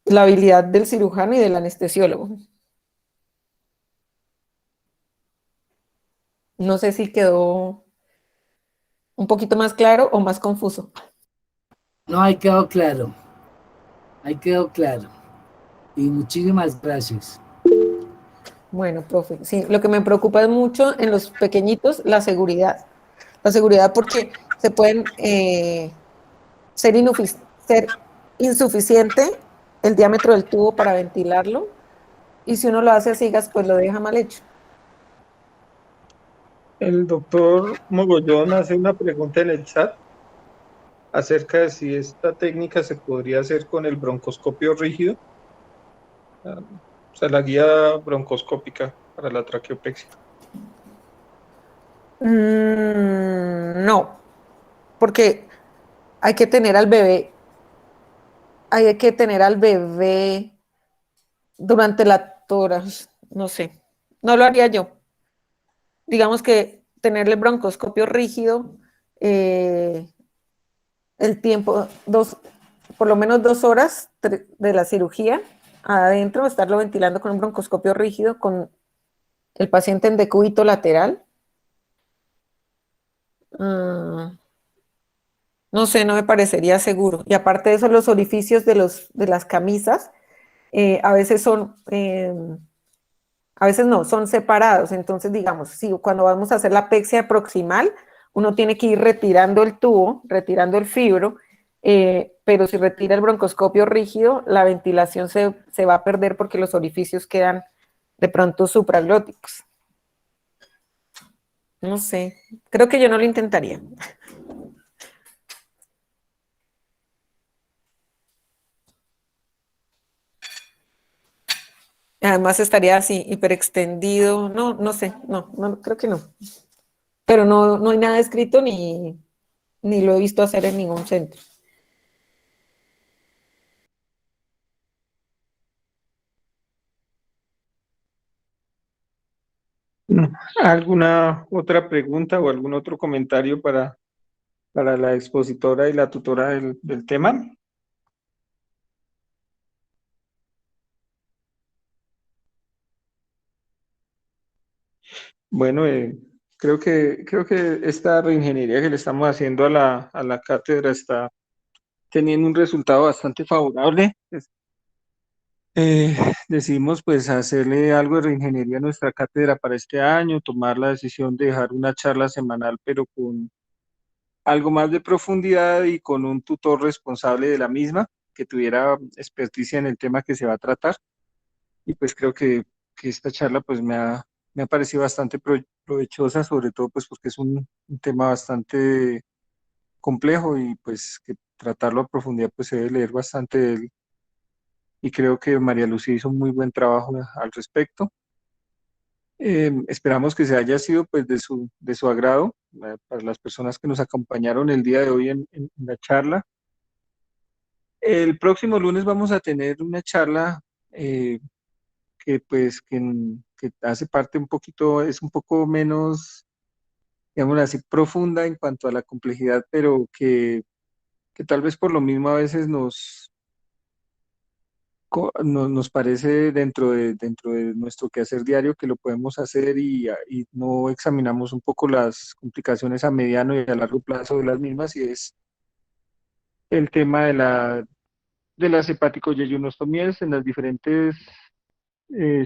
La habilidad del cirujano y del anestesiólogo. No sé si quedó un poquito más claro o más confuso. No, ahí quedó claro. Ahí quedó claro. Y muchísimas gracias. Bueno, profe, sí, lo que me preocupa es mucho en los pequeñitos, la seguridad. La seguridad porque se pueden ser insuficiente el diámetro del tubo para ventilarlo y si uno lo hace a ciegas, pues lo deja mal hecho. El doctor Mogollón hace una pregunta en el chat acerca de si esta técnica se podría hacer con el broncoscopio rígido, o sea, la guía broncoscópica para la traqueopexia. No, porque hay que tener al bebé durante la toras, no sé, no lo haría yo. Digamos que tenerle broncoscopio rígido, el tiempo, por lo menos 2 horas de la cirugía adentro, estarlo ventilando con un broncoscopio rígido con el paciente en decúbito lateral. No sé, no me parecería seguro. Y aparte de eso, los orificios de las camisas a veces son A veces no, son separados. Entonces, digamos, si cuando vamos a hacer la apexia proximal, uno tiene que ir retirando el tubo, retirando el fibro, pero si retira el broncoscopio rígido, la ventilación se va a perder porque los orificios quedan de pronto supraglóticos. No sé, creo que yo no lo intentaría. Además estaría así, hiperextendido. No, no sé, no, creo que no. Pero no hay nada escrito ni lo he visto hacer en ningún centro. No. ¿Alguna otra pregunta o algún otro comentario para la expositora y la tutora del tema? Bueno, creo que esta reingeniería que le estamos haciendo a la cátedra está teniendo un resultado bastante favorable. Decidimos pues hacerle algo de reingeniería a nuestra cátedra para este año, tomar la decisión de dejar una charla semanal, pero con algo más de profundidad y con un tutor responsable de la misma, que tuviera experticia en el tema que se va a tratar. Y pues creo que esta charla pues me ha parecido bastante provechosa, sobre todo pues porque es un tema bastante complejo y pues que tratarlo a profundidad pues se debe leer bastante de él. Y creo que María Lucía hizo un muy buen trabajo al respecto. Esperamos que se haya sido pues de su agrado para las personas que nos acompañaron el día de hoy en la charla. El próximo lunes vamos a tener una charla que pues que hace parte un poquito, es un poco menos, digamos así, profunda en cuanto a la complejidad, pero que tal vez por lo mismo a veces nos parece dentro de nuestro quehacer diario que lo podemos hacer y no examinamos un poco las complicaciones a mediano y a largo plazo de las mismas, y es el tema de las hepático-yeyunostomías en las diferentes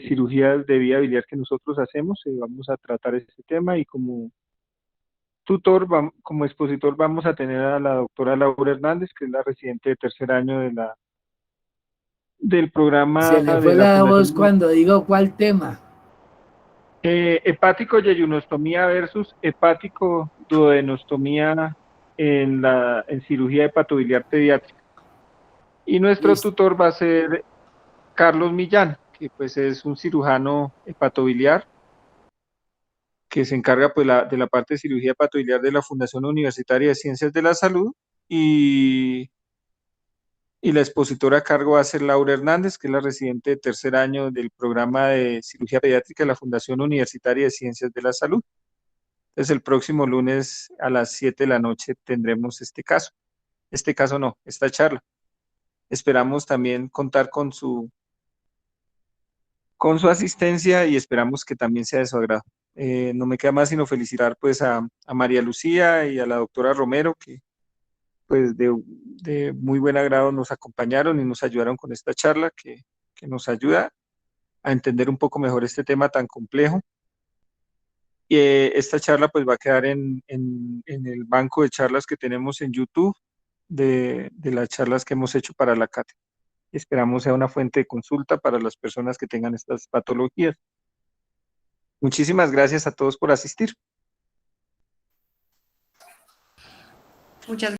cirugías de vía biliar que nosotros hacemos. Vamos a tratar este tema y como tutor, como expositor, vamos a tener a la doctora Laura Hernández, que es la residente de tercer año del Se programa le de fue la la voz Fundación cuando digo cuál tema. hepático-yeyunostomía versus hepático-duodenostomía en cirugía hepatobiliar pediátrica. Y nuestro Listo. tutor va a ser Carlos Millán, que pues es un cirujano hepatobiliar que se encarga pues de la parte de cirugía hepatobiliar de la Fundación Universitaria de Ciencias de la Salud, y la expositora a cargo va a ser Laura Hernández, que es la residente de tercer año del programa de cirugía pediátrica de la Fundación Universitaria de Ciencias de la Salud. Entonces el próximo lunes a las 7 de la noche tendremos esta charla. Esperamos también contar con su asistencia y esperamos que también sea de su agrado. No me queda más sino felicitar pues a María Lucía y a la doctora Romero, que pues de muy buen agrado nos acompañaron y nos ayudaron con esta charla que nos ayuda a entender un poco mejor este tema tan complejo. Y esta charla pues va a quedar en el banco de charlas que tenemos en YouTube de las charlas que hemos hecho para la cátedra. Esperamos sea una fuente de consulta para las personas que tengan estas patologías. Muchísimas gracias a todos por asistir. Muchas